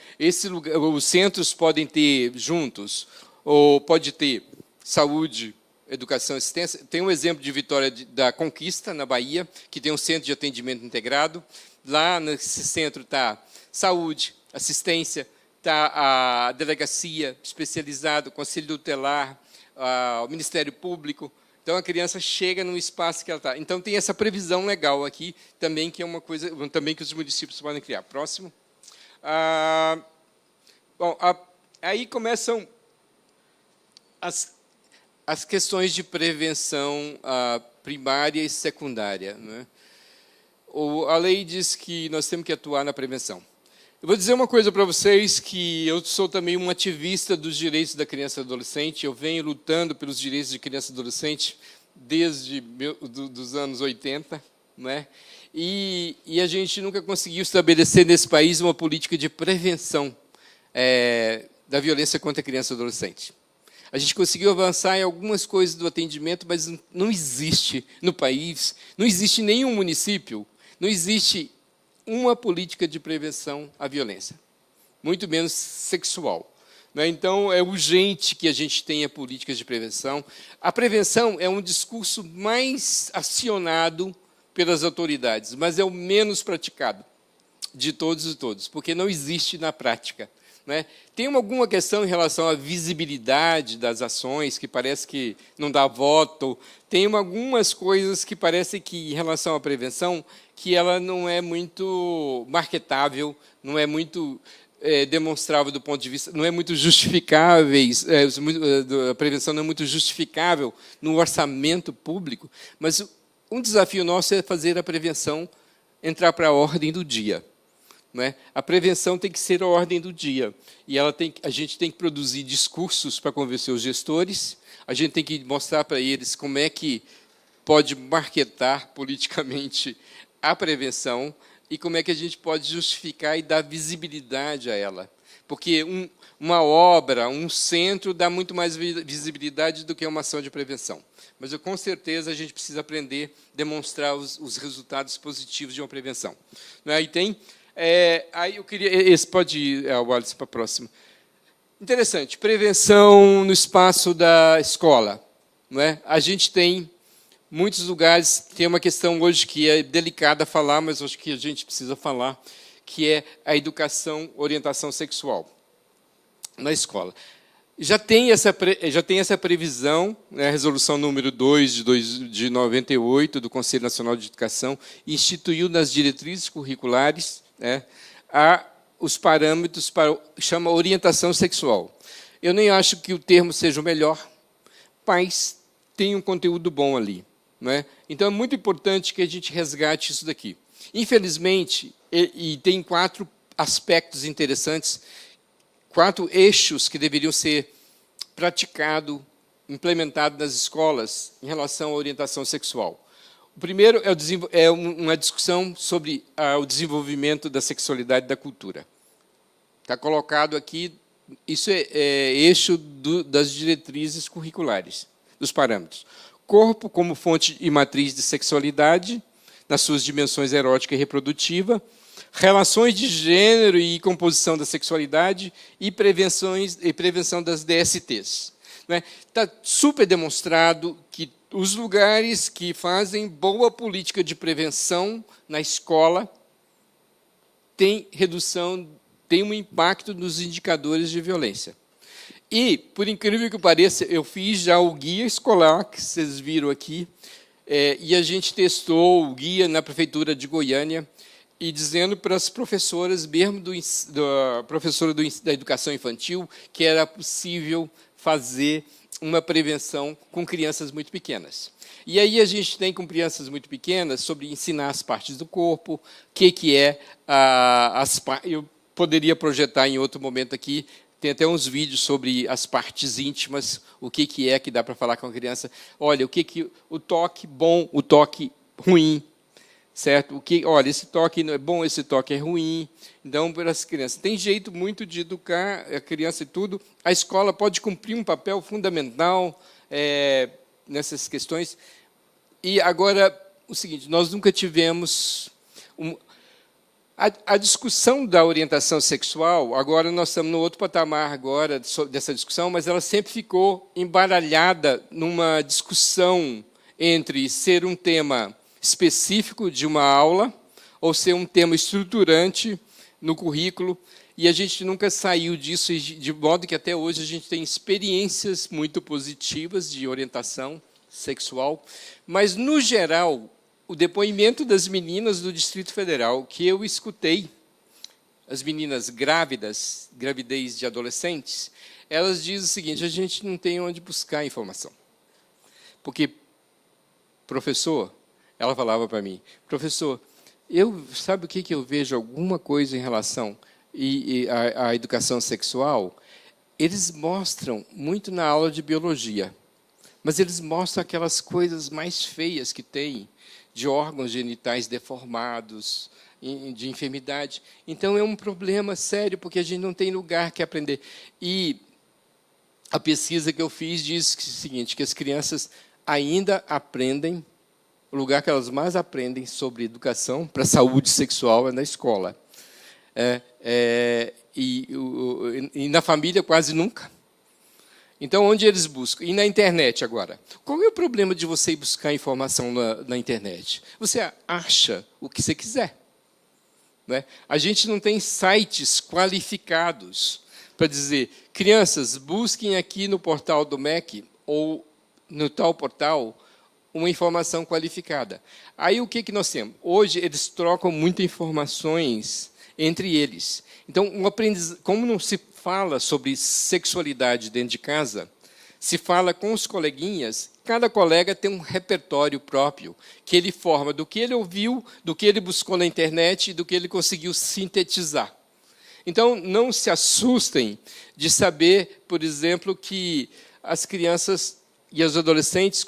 Os centros podem ter juntos, ou pode ter saúde, educação e assistência. Tem um exemplo de Vitória da Conquista, na Bahia, que tem um centro de atendimento integrado. Lá nesse centro está saúde, assistência, está a delegacia especializada, o Conselho Tutelar, o Ministério Público. Então, a criança chega num espaço que ela está. Então, tem essa previsão legal aqui, também, que é uma coisa também que os municípios podem criar. Próximo. Aí começam as questões de prevenção primária e secundária, né? A lei diz que nós temos que atuar na prevenção. Eu vou dizer uma coisa para vocês, que eu sou também um ativista dos direitos da criança e do adolescente. Eu venho lutando pelos direitos de criança e adolescente desde dos anos 80, né? E a gente nunca conseguiu estabelecer nesse país uma política de prevenção da violência contra a criança e adolescente. A gente conseguiu avançar em algumas coisas do atendimento, mas não existe no país, não existe nenhum município, não existe uma política de prevenção à violência, muito menos sexual. Então, é urgente que a gente tenha políticas de prevenção. A prevenção é um discurso mais acionado pelas autoridades, mas é o menos praticado de todos e todos, porque não existe na prática. Tem alguma questão em relação à visibilidade das ações, que parece que não dá voto. Tem algumas coisas que parece que, em relação à prevenção, que ela não é muito marketável, não é muito demonstrável do ponto de vista, não é muito justificáveis, a prevenção não é muito justificável no orçamento público, mas um desafio nosso é fazer a prevenção entrar para a ordem do dia. A prevenção tem que ser a ordem do dia. E a gente tem que produzir discursos para convencer os gestores, a gente tem que mostrar para eles como é que pode marketar politicamente a prevenção e como é que a gente pode justificar e dar visibilidade a ela. Porque uma obra, um centro, dá muito mais visibilidade do que uma ação de prevenção. Mas, com certeza, a gente precisa aprender a demonstrar os resultados positivos de uma prevenção. E tem... aí eu queria... Esse pode ir, Wallace, para a próxima. Interessante. Prevenção no espaço da escola. A gente tem muitos lugares... Tem uma questão hoje que é delicada a falar, mas acho que a gente precisa falar, que é a educação, orientação sexual na escola. Já tem essa previsão, a resolução número 2 de 98 do Conselho Nacional de Educação, instituiu nas diretrizes curriculares os parâmetros para chama orientação sexual. Eu nem acho que o termo seja o melhor, mas tem um conteúdo bom ali. Então, é muito importante que a gente resgate isso daqui. Infelizmente, e tem 4 aspectos interessantes, 4 eixos que deveriam ser praticados, implementados nas escolas em relação à orientação sexual. O primeiro é uma discussão sobre o desenvolvimento da sexualidade e da cultura. Está colocado aqui, isso é eixo das diretrizes curriculares, dos parâmetros. Corpo como fonte e matriz de sexualidade, nas suas dimensões erótica e reprodutiva, relações de gênero e composição da sexualidade e prevenção das DSTs. Está super demonstrado que os lugares que fazem boa política de prevenção na escola têm redução tem um impacto nos indicadores de violência. E, por incrível que pareça, eu fiz já o guia escolar, que vocês viram aqui, e a gente testou o guia na Prefeitura de Goiânia, e dizendo para as professoras, mesmo da educação infantil, que era possível fazer uma prevenção com crianças muito pequenas. E aí a gente tem com crianças muito pequenas sobre ensinar as partes do corpo, o que é eu poderia projetar em outro momento aqui, tem até uns vídeos sobre as partes íntimas, o que é que dá para falar com a criança. Olha, o toque bom, o toque ruim, certo? Olha, esse toque não é bom, esse toque é ruim. Então, para as crianças, tem jeito muito de educar a criança e tudo. A escola pode cumprir um papel fundamental nessas questões. E agora, o seguinte, nós nunca tivemos a discussão da orientação sexual. Agora nós estamos no outro patamar agora dessa discussão, mas ela sempre ficou embaralhada numa discussão entre ser um tema específico de uma aula ou ser um tema estruturante no currículo, e a gente nunca saiu disso, de modo que até hoje a gente tem experiências muito positivas de orientação sexual, mas, no geral, o depoimento das meninas do Distrito Federal que eu escutei, as meninas grávidas, gravidez de adolescentes, elas dizem o seguinte: a gente não tem onde buscar informação. Porque, professor, ela falava para mim, professor, sabe o que eu vejo alguma coisa em relação à educação sexual? Eles mostram muito na aula de biologia, mas eles mostram aquelas coisas mais feias que tem, de órgãos genitais deformados, de enfermidade. Então, é um problema sério, porque a gente não tem lugar que aprender. E a pesquisa que eu fiz diz o seguinte, que as crianças ainda aprendem, o lugar que elas mais aprendem sobre educação para a saúde sexual é na escola. E na família, quase nunca. Então, onde eles buscam? E na internet, agora. Qual é o problema de você ir buscar informação na internet? Você acha o que você quiser. Né? A gente não tem sites qualificados para dizer, crianças, busquem aqui no portal do MEC ou no tal portal uma informação qualificada. Aí, o que nós temos? Hoje, eles trocam muitas informações entre eles. Então, como não se fala sobre sexualidade dentro de casa, se fala com os coleguinhas, cada colega tem um repertório próprio, que ele forma do que ele ouviu, do que ele buscou na internet e do que ele conseguiu sintetizar. Então, não se assustem de saber, por exemplo, que as crianças e os adolescentes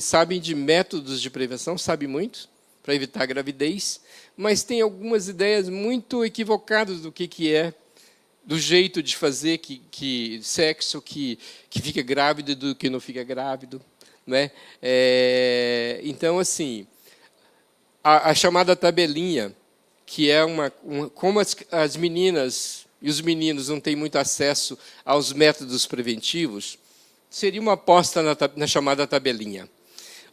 sabem de métodos de prevenção, sabem muito, para evitar a gravidez, mas tem algumas ideias muito equivocadas do que é, do jeito de fazer sexo, que fica grávido do que não fica grávido. Né? Então, assim, a chamada tabelinha, que é como as meninas e os meninos não têm muito acesso aos métodos preventivos, seria uma aposta na chamada tabelinha.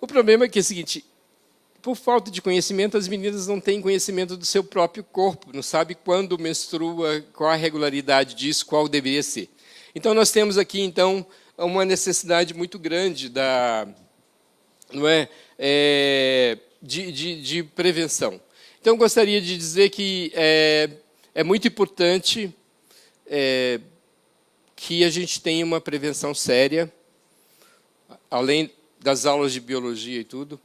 O problema é que é o seguinte, por falta de conhecimento, as meninas não têm conhecimento do seu próprio corpo, não sabem quando menstrua, qual a regularidade disso, qual deveria ser. Então, nós temos aqui, então, uma necessidade muito grande de prevenção. Então, eu gostaria de dizer que é muito importante que a gente tenha uma prevenção séria, além das aulas de biologia e tudo.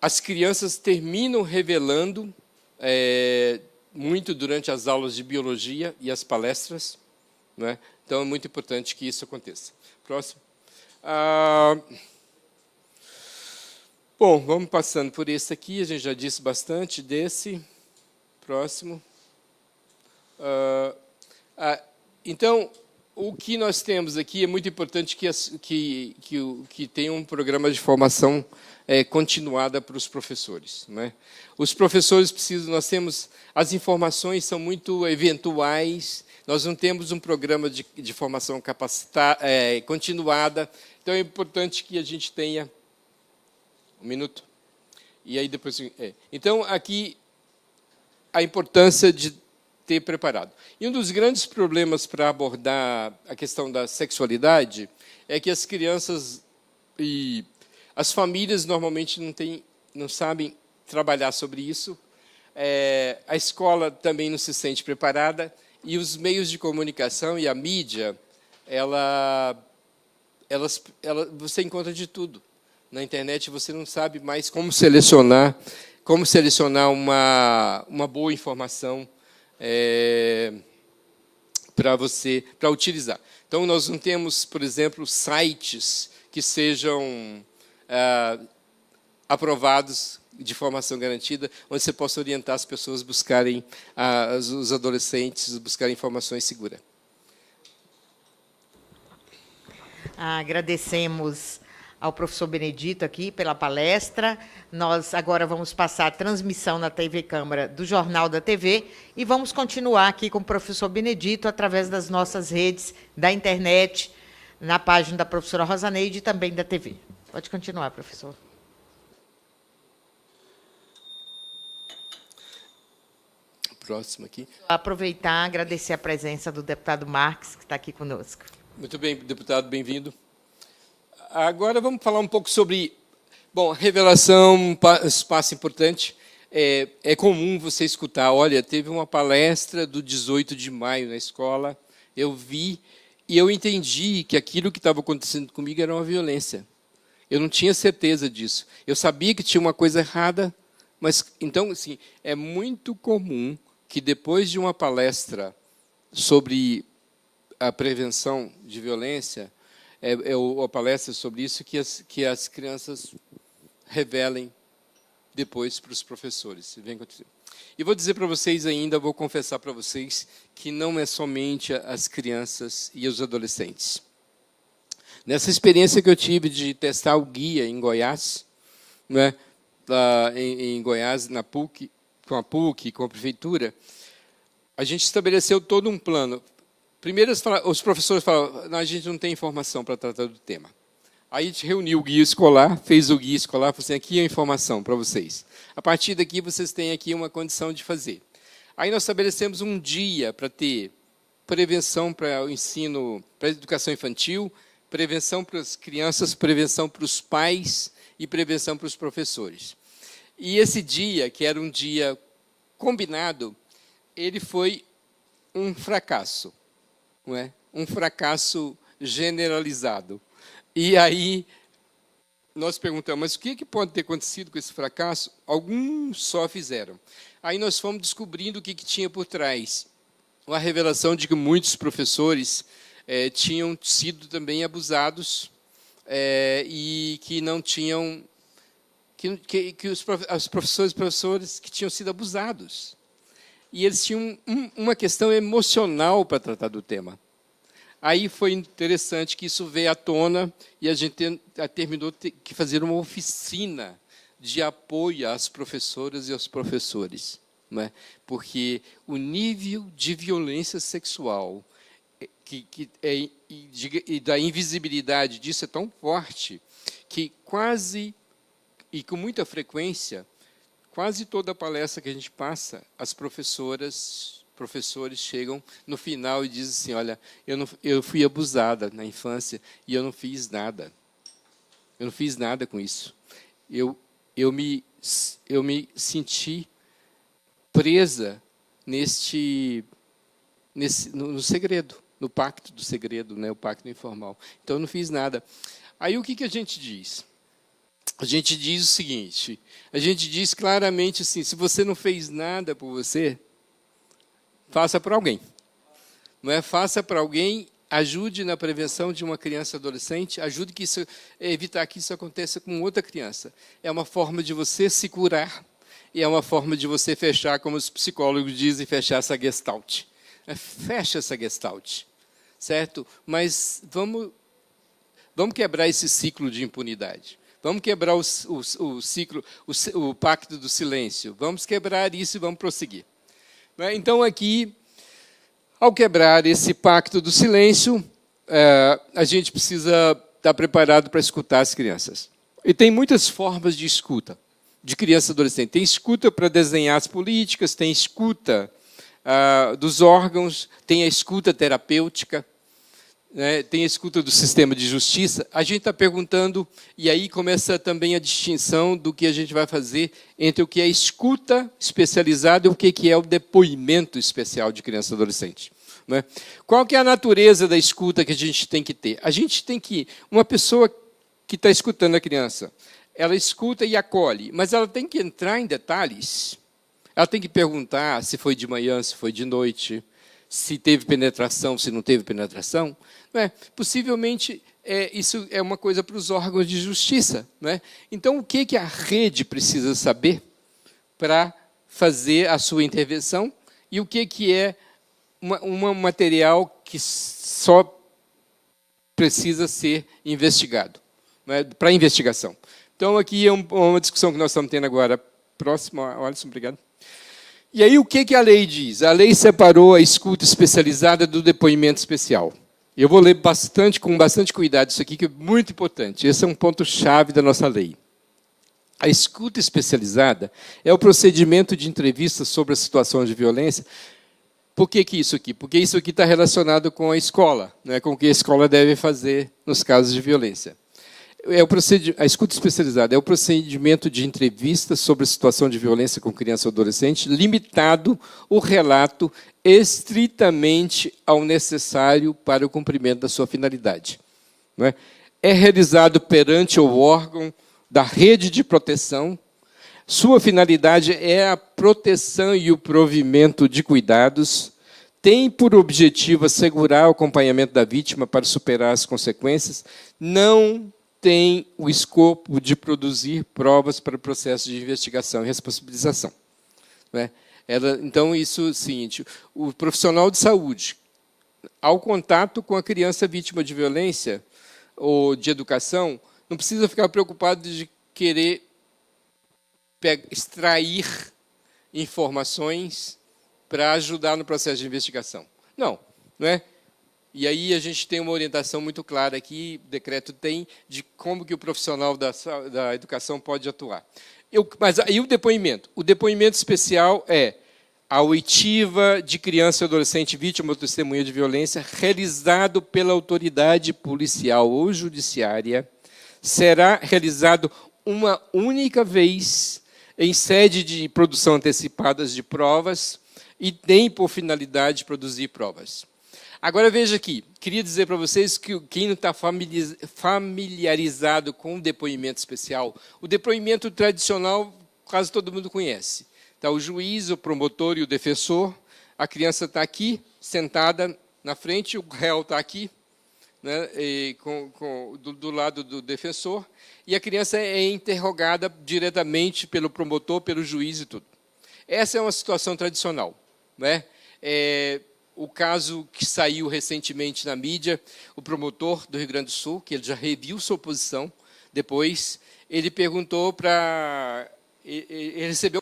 As crianças terminam revelando muito durante as aulas de biologia e as palestras. Né? Então, é muito importante que isso aconteça. Próximo. Bom, vamos passando por esse aqui. A gente já disse bastante desse. Próximo. Então, o que nós temos aqui é muito importante que tenha um programa de formação continuada para os professores. Né? Os professores precisam, as informações são muito eventuais, nós não temos um programa de formação continuada, então é importante que a gente tenha... Um minuto. E aí depois... Então, aqui, a importância ter preparado. E um dos grandes problemas para abordar a questão da sexualidade é que as crianças e as famílias normalmente não sabem trabalhar sobre isso. A escola também não se sente preparada e os meios de comunicação e a mídia, você encontra de tudo. Na internet você não sabe mais como selecionar uma boa informação para utilizar. Então, nós não temos, por exemplo, sites que sejam aprovados de formação garantida, onde você possa orientar as pessoas a buscarem, os adolescentes, buscarem informações seguras. Agradecemos ao professor Benedito aqui pela palestra. Nós agora vamos passar a transmissão na TV Câmara do Jornal da TV e vamos continuar aqui com o professor Benedito através das nossas redes, da internet, na página da professora Rosaneide e também da TV. Pode continuar, professor. Próximo aqui. Aproveitar, agradecer a presença do deputado Marques, que está aqui conosco. Muito bem, deputado, bem-vindo. Agora vamos falar um pouco sobre... Bom, revelação, um espaço importante. É comum você escutar, olha, teve uma palestra do 18 de maio na escola, eu vi e eu entendi que aquilo que estava acontecendo comigo era uma violência. Eu não tinha certeza disso. Eu sabia que tinha uma coisa errada, mas, então, assim, é muito comum que depois de uma palestra sobre a prevenção de violência, a palestra sobre isso, que as crianças revelem depois para os professores. E vou dizer para vocês ainda, vou confessar para vocês, que não é somente as crianças e os adolescentes. Nessa experiência que eu tive de testar o guia em Goiás, né, em Goiás, na PUC, com a PUC, com a prefeitura, a gente estabeleceu todo um plano. Primeiro, os professores falaram, não, a gente não tem informação para tratar do tema. Aí a gente reuniu o guia escolar, fez o guia escolar, falou assim, aqui é a informação para vocês. A partir daqui, vocês têm aqui uma condição de fazer. Aí nós estabelecemos um dia para ter prevenção para o ensino, para a educação infantil, prevenção para as crianças, prevenção para os pais e prevenção para os professores. E esse dia, que era um dia combinado, ele foi um fracasso, não é? Um fracasso generalizado. E aí nós perguntamos, mas o que pode ter acontecido com esse fracasso? Alguns só fizeram. Aí nós fomos descobrindo o que tinha por trás. Uma revelação de que muitos professores tinham sido também abusados e que não tinham... que os professores que tinham sido abusados. E eles tinham uma questão emocional para tratar do tema. Aí foi interessante que isso veio à tona e a gente terminou que fazer uma oficina de apoio às professoras e aos professores, não é? Porque o nível de violência sexual e da invisibilidade disso é tão forte que quase, e com muita frequência, quase toda palestra que a gente passa, as professores chegam no final e dizem assim, olha, eu fui abusada na infância e eu não fiz nada. Eu não fiz nada com isso. Eu me senti presa no segredo, no pacto do segredo, né, o pacto informal. Então, eu não fiz nada. Aí, o que a gente diz? A gente diz o seguinte, a gente diz claramente assim, se você não fez nada por você, faça para alguém. Não é? Faça para alguém, ajude na prevenção de uma criança e adolescente, ajude evitar que isso aconteça com outra criança. É uma forma de você se curar e é uma forma de você fechar, como os psicólogos dizem, fechar essa gestalt. Fecha essa gestalt, certo? Mas vamos quebrar esse ciclo de impunidade. Vamos quebrar o ciclo, o pacto do silêncio. Vamos quebrar isso e vamos prosseguir. Então, aqui, ao quebrar esse pacto do silêncio, a gente precisa estar preparado para escutar as crianças. E tem muitas formas de escuta, de criança e adolescente. Tem escuta para desenhar as políticas, tem escuta dos órgãos, tem a escuta terapêutica, né, tem a escuta do sistema de justiça. A gente está perguntando, e aí começa também a distinção do que a gente vai fazer entre o que é escuta especializada e o que é o depoimento especial de criança e adolescente. Né? Qual que é a natureza da escuta que a gente tem que ter? A gente tem que... Uma pessoa que está escutando a criança, ela escuta e acolhe, mas ela tem que entrar em detalhes. Ela tem que perguntar se foi de manhã, se foi de noite, se teve penetração, se não teve penetração. Possivelmente, isso é uma coisa para os órgãos de justiça. Então, o que a rede precisa saber para fazer a sua intervenção e o que é um material que só precisa ser investigado, para investigação. Então, aqui é uma discussão que nós estamos tendo agora. Próximo, Alisson, obrigado. E aí, o que a lei diz? A lei separou a escuta especializada do depoimento especial. Eu vou ler com bastante cuidado isso aqui, que é muito importante. Esse é um ponto-chave da nossa lei. A escuta especializada é o procedimento de entrevista sobre a situação de violência. Por que isso aqui? Porque isso aqui está relacionado com a escola, com o que a escola deve fazer nos casos de violência. A escuta especializada é o procedimento de entrevista sobre a situação de violência com criança ou adolescente, limitado o relato estritamente ao necessário para o cumprimento da sua finalidade. É realizado perante o órgão da rede de proteção. Sua finalidade é a proteção e o provimento de cuidados. Tem por objetivo assegurar o acompanhamento da vítima para superar as consequências. Não tem o escopo de produzir provas para o processo de investigação e responsabilização. Então, isso é o seguinte, o profissional de saúde, ao contato com a criança vítima de violência ou de educação, não precisa ficar preocupado de querer extrair informações para ajudar no processo de investigação. Não é? E aí a gente tem uma orientação muito clara aqui, o decreto tem, de como que o profissional da educação pode atuar. Mas aí o depoimento? O depoimento especial é a oitiva de criança e adolescente vítima ou testemunha de violência, realizado pela autoridade policial ou judiciária, será realizado uma única vez em sede de produção antecipadas de provas e tem por finalidade produzir provas. Agora, veja aqui, queria dizer para vocês que quem não está familiarizado com o depoimento especial, o depoimento tradicional quase todo mundo conhece. Está o juiz, o promotor e o defensor, a criança está aqui, sentada na frente, o réu está aqui, do lado do defensor, e a criança é interrogada diretamente pelo promotor, pelo juiz e tudo. Essa é uma situação tradicional. O caso que saiu recentemente na mídia, o promotor do Rio Grande do Sul, que ele já reviu sua posição, depois ele perguntou para... Ele recebeu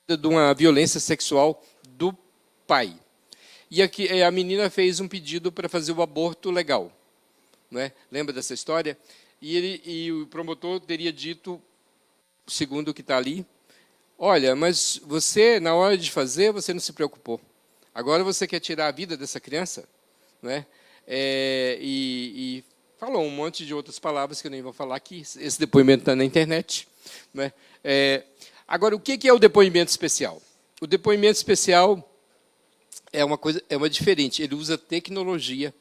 de uma violência sexual do pai. E aqui, a menina fez um pedido para fazer o aborto legal. Lembra dessa história? E o promotor teria dito, segundo o que está ali, olha, mas você, na hora de fazer, você não se preocupou. Agora você quer tirar a vida dessa criança? E falou um monte de outras palavras que eu nem vou falar aqui. Esse depoimento está na internet. Agora, o que é o depoimento especial? O depoimento especial é uma diferente. Ele usa tecnologia.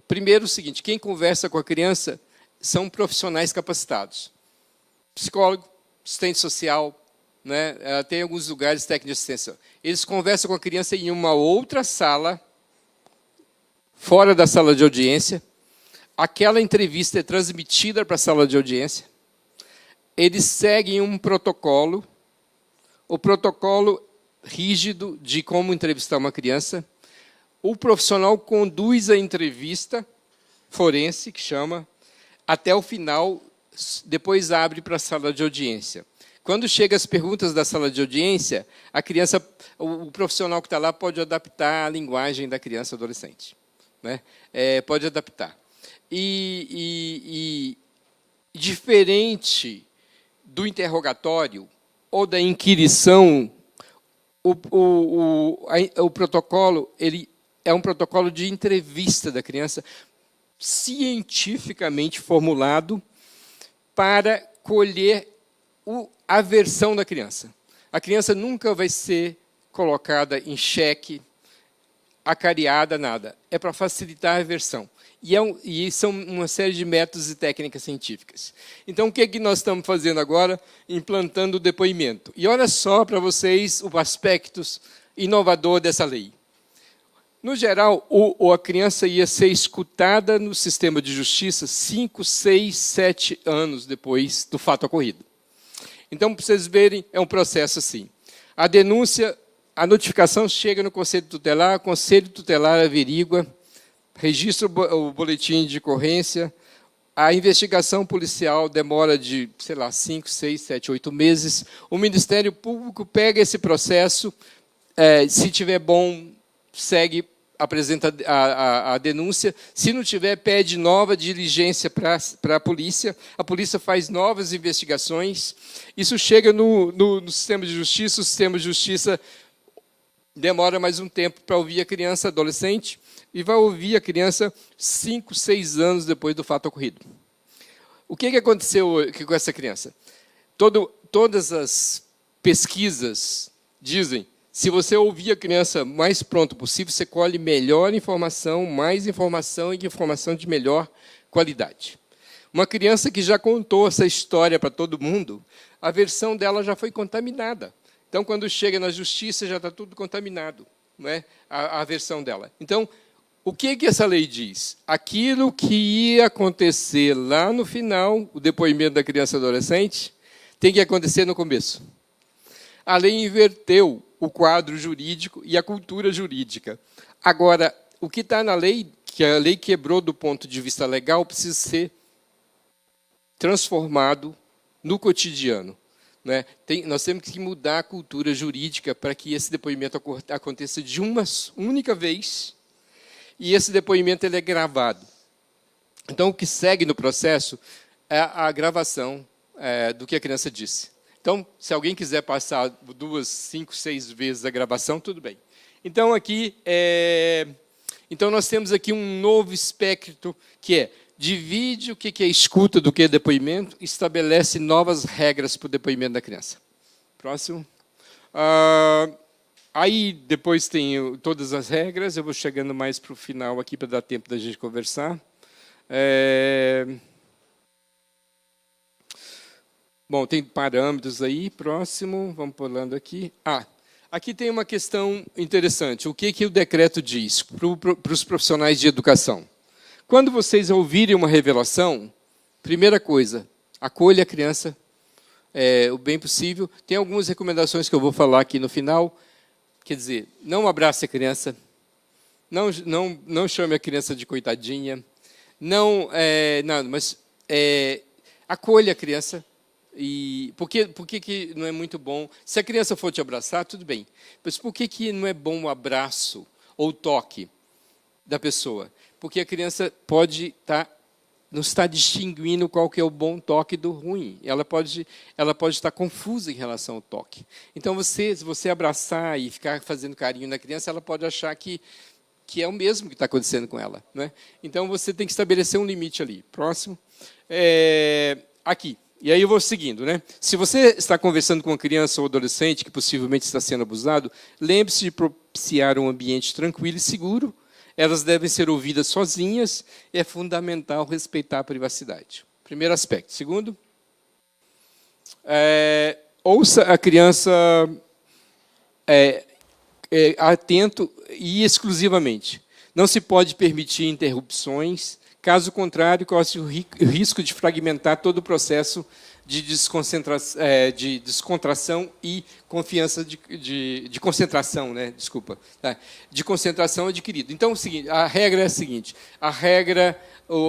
Primeiro, o seguinte, quem conversa com a criança são profissionais capacitados. Psicólogo, assistente social, tem alguns lugares técnicos de assistência. Eles conversam com a criança em uma outra sala, fora da sala de audiência. Aquela entrevista é transmitida para a sala de audiência. Eles seguem um protocolo, o protocolo rígido de como entrevistar uma criança. O profissional conduz a entrevista forense, que chama, até o final, depois abre para a sala de audiência. Quando chegam as perguntas da sala de audiência, a criança, o profissional que está lá pode adaptar a linguagem da criança ou adolescente. Pode adaptar. E diferente do interrogatório ou da inquirição o protocolo ele é um protocolo de entrevista da criança, cientificamente formulado para colher a versão da criança. A criança nunca vai ser colocada em xeque, acareada, nada. É para facilitar a versão. E são uma série de métodos e técnicas científicas. Então, o que é que nós estamos fazendo agora? Implantando o depoimento. E olha só para vocês o aspecto inovador dessa lei. No geral, a criança ia ser escutada no sistema de justiça 5, 6, 7 anos depois do fato ocorrido. Então, para vocês verem, é um processo assim. A denúncia, a notificação chega no Conselho Tutelar, o Conselho Tutelar averigua, registra o boletim de ocorrência, a investigação policial demora de, sei lá, 5, 6, 7, 8 meses, o Ministério Público pega esse processo, se tiver bom, segue, apresenta a denúncia, se não tiver, pede nova diligência para a polícia faz novas investigações, isso chega no sistema de justiça, o sistema de justiça demora mais um tempo para ouvir a criança, adolescente, e vai ouvir a criança 5, 6 anos depois do fato ocorrido. O que aconteceu com essa criança? Todas as pesquisas dizem, se você ouvir a criança mais pronto possível, você colhe melhor informação, mais informação e informação de melhor qualidade. Uma criança que já contou essa história para todo mundo, a versão dela já foi contaminada. Então, quando chega na justiça, já está tudo contaminado, não é? A versão dela. Então, o que essa lei diz? Aquilo que ia acontecer lá no final, o depoimento da criança e adolescente, tem que acontecer no começo. A lei inverteu o quadro jurídico e a cultura jurídica. Agora, o que está na lei, que a lei quebrou do ponto de vista legal, precisa ser transformado no cotidiano. Né? Nós temos que mudar a cultura jurídica para que esse depoimento aconteça de uma única vez e esse depoimento ele é gravado. Então, o que segue no processo é a gravação do que a criança disse. Então, se alguém quiser passar 2, 5, 6 vezes a gravação, tudo bem. Então, então nós temos aqui um novo espectro que divide o que é escuta do que é depoimento e estabelece novas regras para o depoimento da criança. Próximo. Aí, depois tem todas as regras, eu vou chegando mais para o final aqui para dar tempo da gente conversar. Bom, tem parâmetros aí, próximo, vamos pulando aqui. Aqui tem uma questão interessante. O que o decreto diz para os profissionais de educação? Quando vocês ouvirem uma revelação, primeira coisa, acolha a criança o bem possível. Tem algumas recomendações que eu vou falar aqui no final. Quer dizer, não abrace a criança, não chame a criança de coitadinha, mas acolha a criança. Por que não é muito bom? Se a criança for te abraçar, tudo bem. Mas por que não é bom o abraço ou o toque da pessoa? Porque a criança pode não está distinguindo qual que é o bom toque do ruim. Ela pode estar confusa em relação ao toque. Então, se você abraçar e ficar fazendo carinho na criança, ela pode achar que é o mesmo que está acontecendo com ela. Né? Então, você tem que estabelecer um limite ali. Próximo. Aqui. E aí eu vou seguindo. Né? Se você está conversando com uma criança ou adolescente que possivelmente está sendo abusado, lembre-se de propiciar um ambiente tranquilo e seguro. Elas devem ser ouvidas sozinhas. É fundamental respeitar a privacidade. Primeiro aspecto. Segundo, ouça a criança atento e exclusivamente. Não se pode permitir interrupções. Caso contrário, corre o risco de fragmentar todo o processo de descontração e confiança de concentração, né? Desculpa, de concentração adquirido. Então, a regra é a seguinte: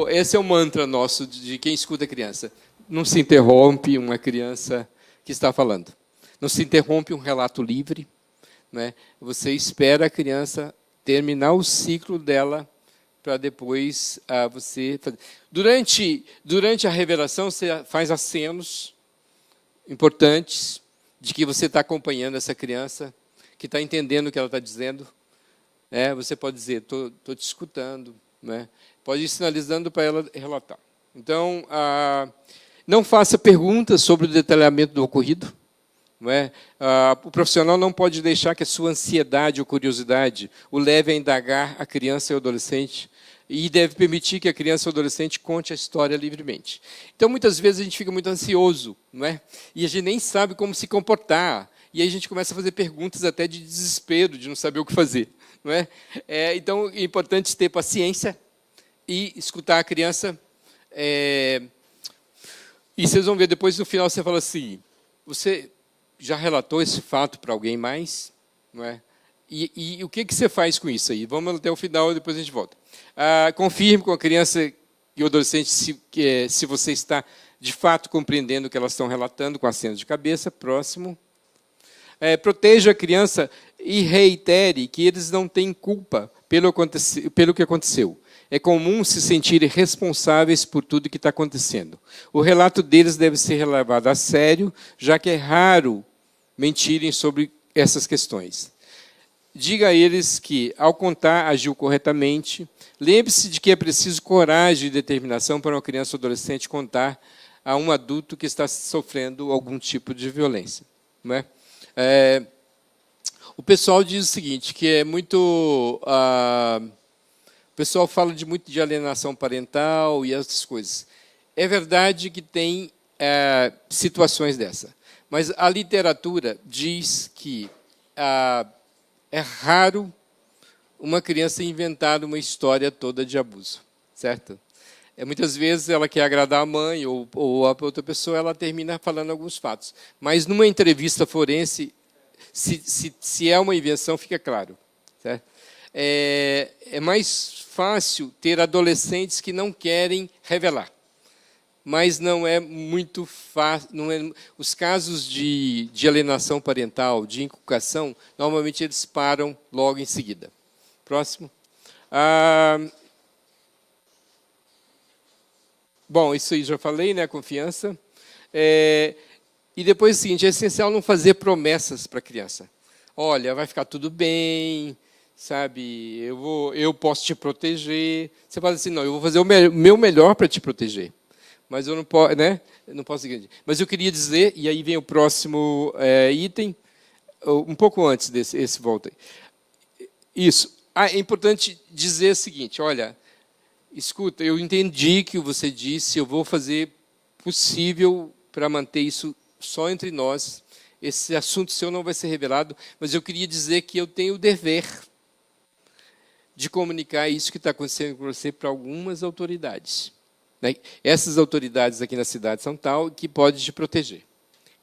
esse é o mantra nosso de quem escuta a criança. Não se interrompe uma criança que está falando. Não se interrompe um relato livre, né? Você espera a criança terminar o ciclo dela para depois você fazer. Durante a revelação, você faz acenos importantes de que você está acompanhando essa criança, que está entendendo o que ela está dizendo. Você pode dizer, estou te escutando. Né? Pode ir sinalizando para ela relatar. Então, não faça perguntas sobre o detalhamento do ocorrido. Não é? O profissional não pode deixar que a sua ansiedade ou curiosidade o leve a indagar a criança e o adolescente, e deve permitir que a criança ou adolescente conte a história livremente. Então, muitas vezes, a gente fica muito ansioso, não é? E a gente nem sabe como se comportar. E aí a gente começa a fazer perguntas até de desespero, de não saber o que fazer. Não é? Então, é importante ter paciência e escutar a criança. E vocês vão ver, depois, no final, você fala assim, você já relatou esse fato para alguém mais? Não é? E o que você faz com isso aí? Vamos até o final e depois a gente volta. Confirme com a criança e o adolescente se você está, de fato, compreendendo o que elas estão relatando com acenos de cabeça. Próximo. Proteja a criança e reitere que eles não têm culpa pelo que aconteceu. É comum se sentirem responsáveis por tudo que está acontecendo. O relato deles deve ser levado a sério, já que é raro mentirem sobre essas questões. Diga a eles que, ao contar, agiu corretamente. Lembre-se de que é preciso coragem e determinação para uma criança ou adolescente contar a um adulto que está sofrendo algum tipo de violência. Não é? O pessoal diz o seguinte, que é muito... o pessoal fala muito de alienação parental e essas coisas. É verdade que tem situações dessa, mas a literatura diz que é raro uma criança inventar uma história toda de abuso, certo? Muitas vezes ela quer agradar a mãe ou a outra pessoa, ela termina falando alguns fatos. Mas numa entrevista forense, se é uma invenção, fica claro. Certo? É mais fácil ter adolescentes que não querem revelar. Mas não é muito fácil. Os casos de alienação parental, de inculcação, normalmente eles param logo em seguida. Próximo. Bom, isso aí já falei, né? Confiança. E depois o seguinte, é essencial não fazer promessas para a criança. Olha, vai ficar tudo bem, sabe? Eu posso te proteger. Você fala assim, não, eu vou fazer o meu melhor para te proteger. Mas eu não posso, né? Eu não posso. Mas eu queria dizer, e aí vem o próximo item, um pouco antes esse volta aí. Isso. É importante dizer o seguinte, olha, escuta, eu entendi que você disse, eu vou fazer possível para manter isso só entre nós. Esse assunto seu não vai ser revelado, mas eu queria dizer que eu tenho o dever de comunicar isso que está acontecendo com você para algumas autoridades. Né? Essas autoridades aqui na cidade são tal que podem te proteger.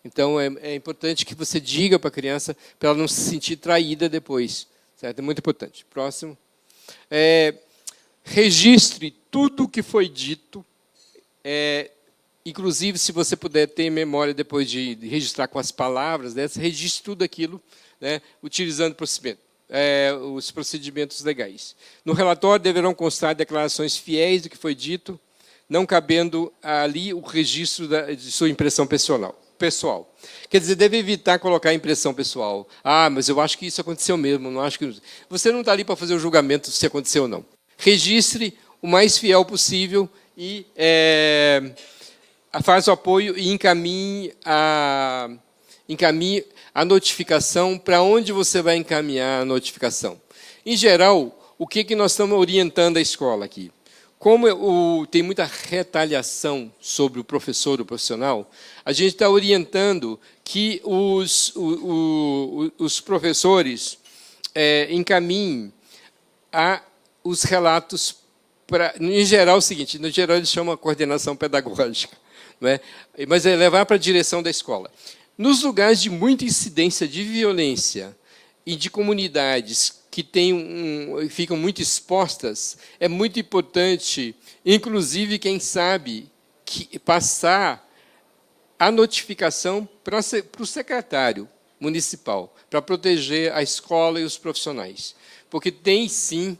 Então, é importante que você diga para a criança, para ela não se sentir traída depois. Certo? É muito importante. Próximo. Registre tudo o que foi dito, inclusive, se você puder ter memória depois de registrar com as palavras, registre tudo aquilo, né, utilizando os procedimentos legais. No relatório deverão constar declarações fiéis do que foi dito, não cabendo ali o registro de sua impressão pessoal. Quer dizer, deve evitar colocar a impressão pessoal. Mas eu acho que isso aconteceu mesmo. Não acho que... Você não está ali para fazer o julgamento se aconteceu ou não. Registre o mais fiel possível e faz o apoio e encaminhe a notificação para onde você vai encaminhar a notificação. Em geral, o que nós estamos orientando a escola aqui? Como tem muita retaliação sobre o professor, o profissional, a gente está orientando que os professores encaminhem os relatos para... Em geral, é o seguinte, no geral eles chamam a coordenação pedagógica, não é? Mas é levar para a direção da escola. Nos lugares de muita incidência de violência e de comunidades que ficam muito expostas, é muito importante, inclusive, quem sabe, passar a notificação para o secretário municipal, para proteger a escola e os profissionais. Porque tem, sim,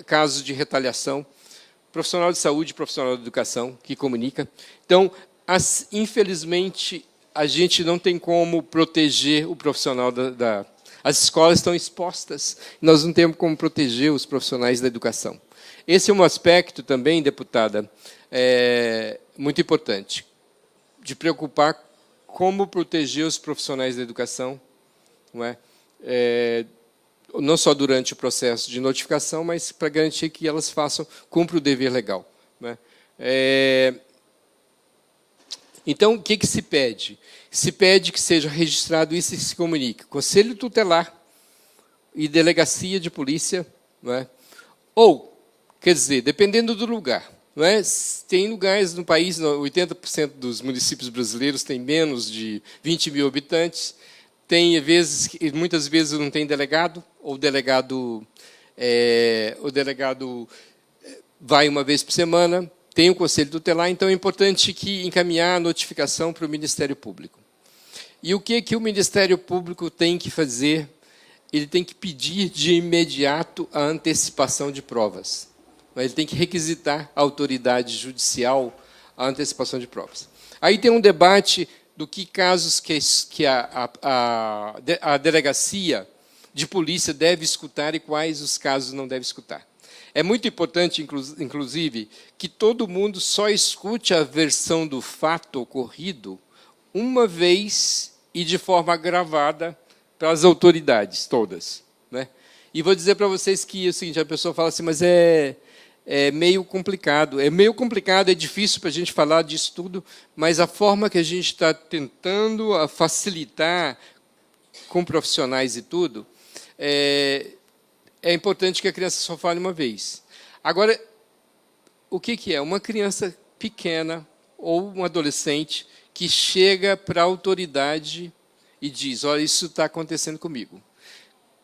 casos de retaliação, profissional de saúde, profissional de educação, que comunica. Então, infelizmente, a gente não tem como proteger o profissional As escolas estão expostas, nós não temos como proteger os profissionais da educação. Esse é um aspecto também, deputada, muito importante, de preocupar como proteger os profissionais da educação, não é? Não só durante o processo de notificação, mas para garantir que elas cumprem o dever legal. Não é? Então, o que se pede? Se pede que seja registrado isso e se comunique. Conselho Tutelar e Delegacia de Polícia, não é? Ou, quer dizer, dependendo do lugar. Não é? Tem lugares no país, 80% dos municípios brasileiros têm menos de 20 mil habitantes, muitas vezes não tem delegado, ou o delegado vai uma vez por semana, tem o Conselho Tutelar, então é importante que encaminhar a notificação para o Ministério Público. E o que o Ministério Público tem que fazer? Ele tem que pedir de imediato a antecipação de provas. Ele tem que requisitar à autoridade judicial a antecipação de provas. Aí tem um debate do que casos que a delegacia de polícia deve escutar e quais os casos não deve escutar. É muito importante, inclusive, que todo mundo só escute a versão do fato ocorrido uma vez e de forma gravada para as autoridades todas. Né? E vou dizer para vocês que é o seguinte, a pessoa fala assim, mas é meio complicado. É meio complicado, é difícil para a gente falar disso tudo, mas a forma que a gente está tentando facilitar com profissionais e tudo, é importante que a criança só fale uma vez. Agora, o que é? Uma criança pequena ou um adolescente que chega para a autoridade e diz, olha, isso está acontecendo comigo.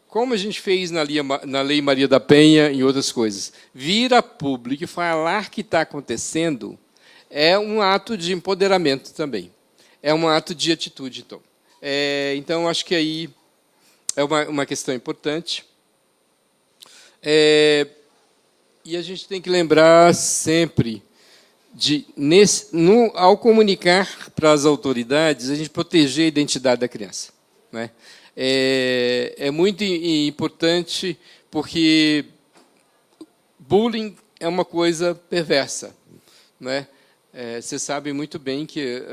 Como a gente fez na Lei Maria da Penha e outras coisas, vir a público e falar que está acontecendo é um ato de empoderamento também. É um ato de atitude, então. Então, acho que aí é uma questão importante. E a gente tem que lembrar sempre ao comunicar para as autoridades, a gente proteger a identidade da criança. Né? É muito importante, porque bullying é uma coisa perversa. Né? Você sabe muito bem que,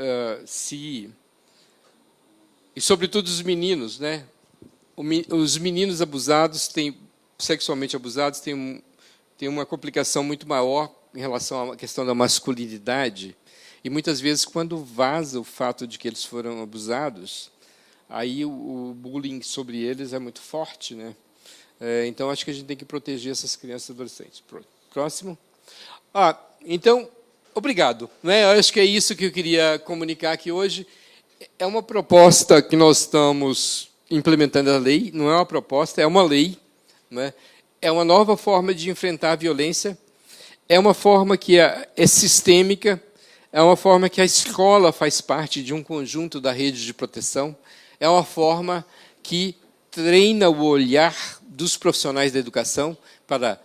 e sobretudo os meninos, né? Os meninos abusados, sexualmente abusados, têm uma complicação muito maior em relação à questão da masculinidade, e muitas vezes, quando vaza o fato de que eles foram abusados, aí o bullying sobre eles é muito forte. Né? Então, acho que a gente tem que proteger essas crianças e adolescentes. Próximo. Então, obrigado. Né? Eu acho que é isso que eu queria comunicar aqui hoje. É uma proposta que nós estamos implementando a lei, não é uma proposta, é uma lei. Né? É uma nova forma de enfrentar a violência, é uma forma que é sistêmica, é uma forma que a escola faz parte de um conjunto da rede de proteção, é uma forma que treina o olhar dos profissionais da educação para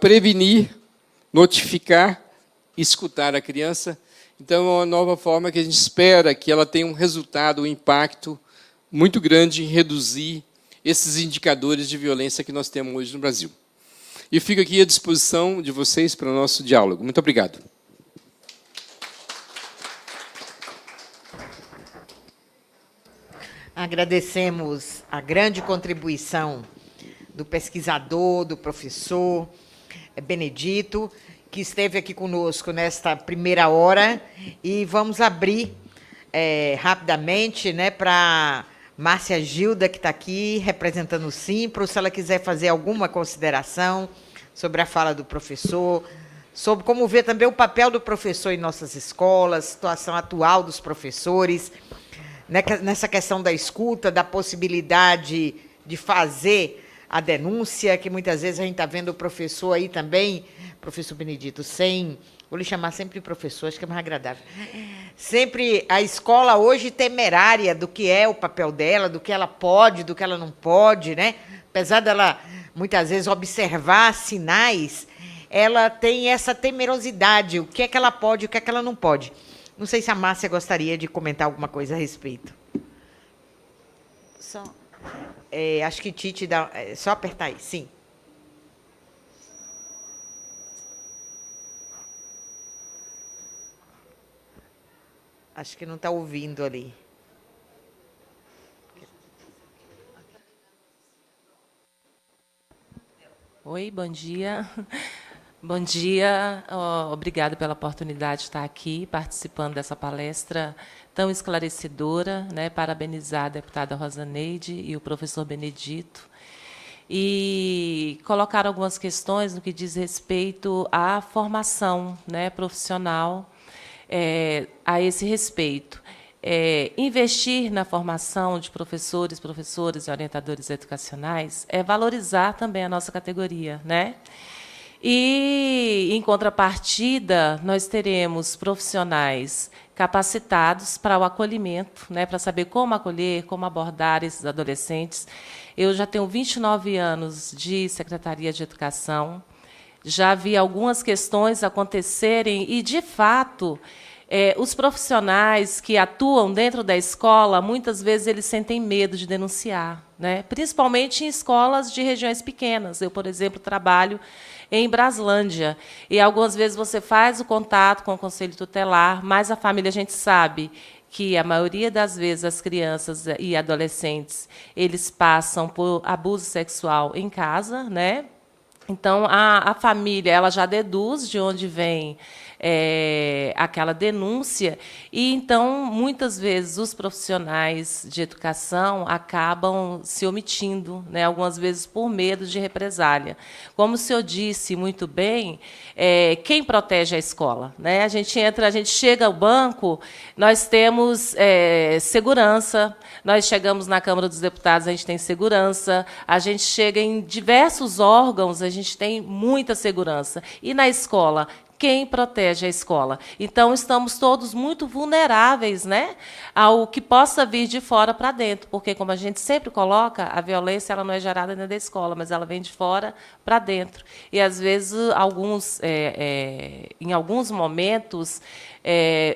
prevenir, notificar, escutar a criança. Então, é uma nova forma que a gente espera que ela tenha um resultado, um impacto muito grande em reduzir esses indicadores de violência que nós temos hoje no Brasil. E fico aqui à disposição de vocês para o nosso diálogo. Muito obrigado. Agradecemos a grande contribuição do pesquisador, do professor Benedito, que esteve aqui conosco nesta primeira hora, e vamos abrir rapidamente, né, para Márcia Gilda, que está aqui, representando o Simpro, se ela quiser fazer alguma consideração sobre a fala do professor, sobre como ver também o papel do professor em nossas escolas, situação atual dos professores, nessa questão da escuta, da possibilidade de fazer a denúncia, que muitas vezes a gente está vendo o professor aí também, professor Benedito, vou lhe chamar sempre professor, acho que é mais agradável. Sempre a escola hoje temerária do que é o papel dela, do que ela pode, do que ela não pode, né? Apesar dela, muitas vezes, observar sinais, ela tem essa temerosidade, o que é que ela pode, o que é que ela não pode. Não sei se a Márcia gostaria de comentar alguma coisa a respeito. Acho que Tite dá... só apertar aí, sim. Acho que não está ouvindo ali. Oi, bom dia. Bom dia, obrigada pela oportunidade de estar aqui participando dessa palestra tão esclarecedora, né? Parabenizar a deputada Rosaneide e o professor Benedito e colocar algumas questões no que diz respeito à formação, né, profissional a esse respeito. Investir na formação de professores, professoras e orientadores educacionais é valorizar também a nossa categoria, né? E, em contrapartida, nós teremos profissionais capacitados para o acolhimento, né, para saber como acolher, como abordar esses adolescentes. Eu já tenho 29 anos de Secretaria de Educação, já vi algumas questões acontecerem e, de fato, os profissionais que atuam dentro da escola, muitas vezes eles sentem medo de denunciar, né, principalmente em escolas de regiões pequenas. Eu, por exemplo, trabalho em Braslândia. E algumas vezes você faz o contato com o conselho tutelar, mas a família, a gente sabe que a maioria das vezes as crianças e adolescentes, eles passam por abuso sexual em casa, né? Então, a família ela já deduz de onde vem aquela denúncia, e então, muitas vezes, os profissionais de educação acabam se omitindo, né, algumas vezes por medo de represália. Como o senhor disse muito bem, quem protege a escola? Né? A gente chega ao banco, nós temos segurança, nós chegamos na Câmara dos Deputados, a gente tem segurança, a gente chega em diversos órgãos, a gente tem muita segurança. E na escola, quem protege a escola? Então, estamos todos muito vulneráveis, né, ao que possa vir de fora para dentro, porque, como a gente sempre coloca, a violência ela não é gerada dentro da escola, mas ela vem de fora para dentro. E, às vezes, em alguns momentos,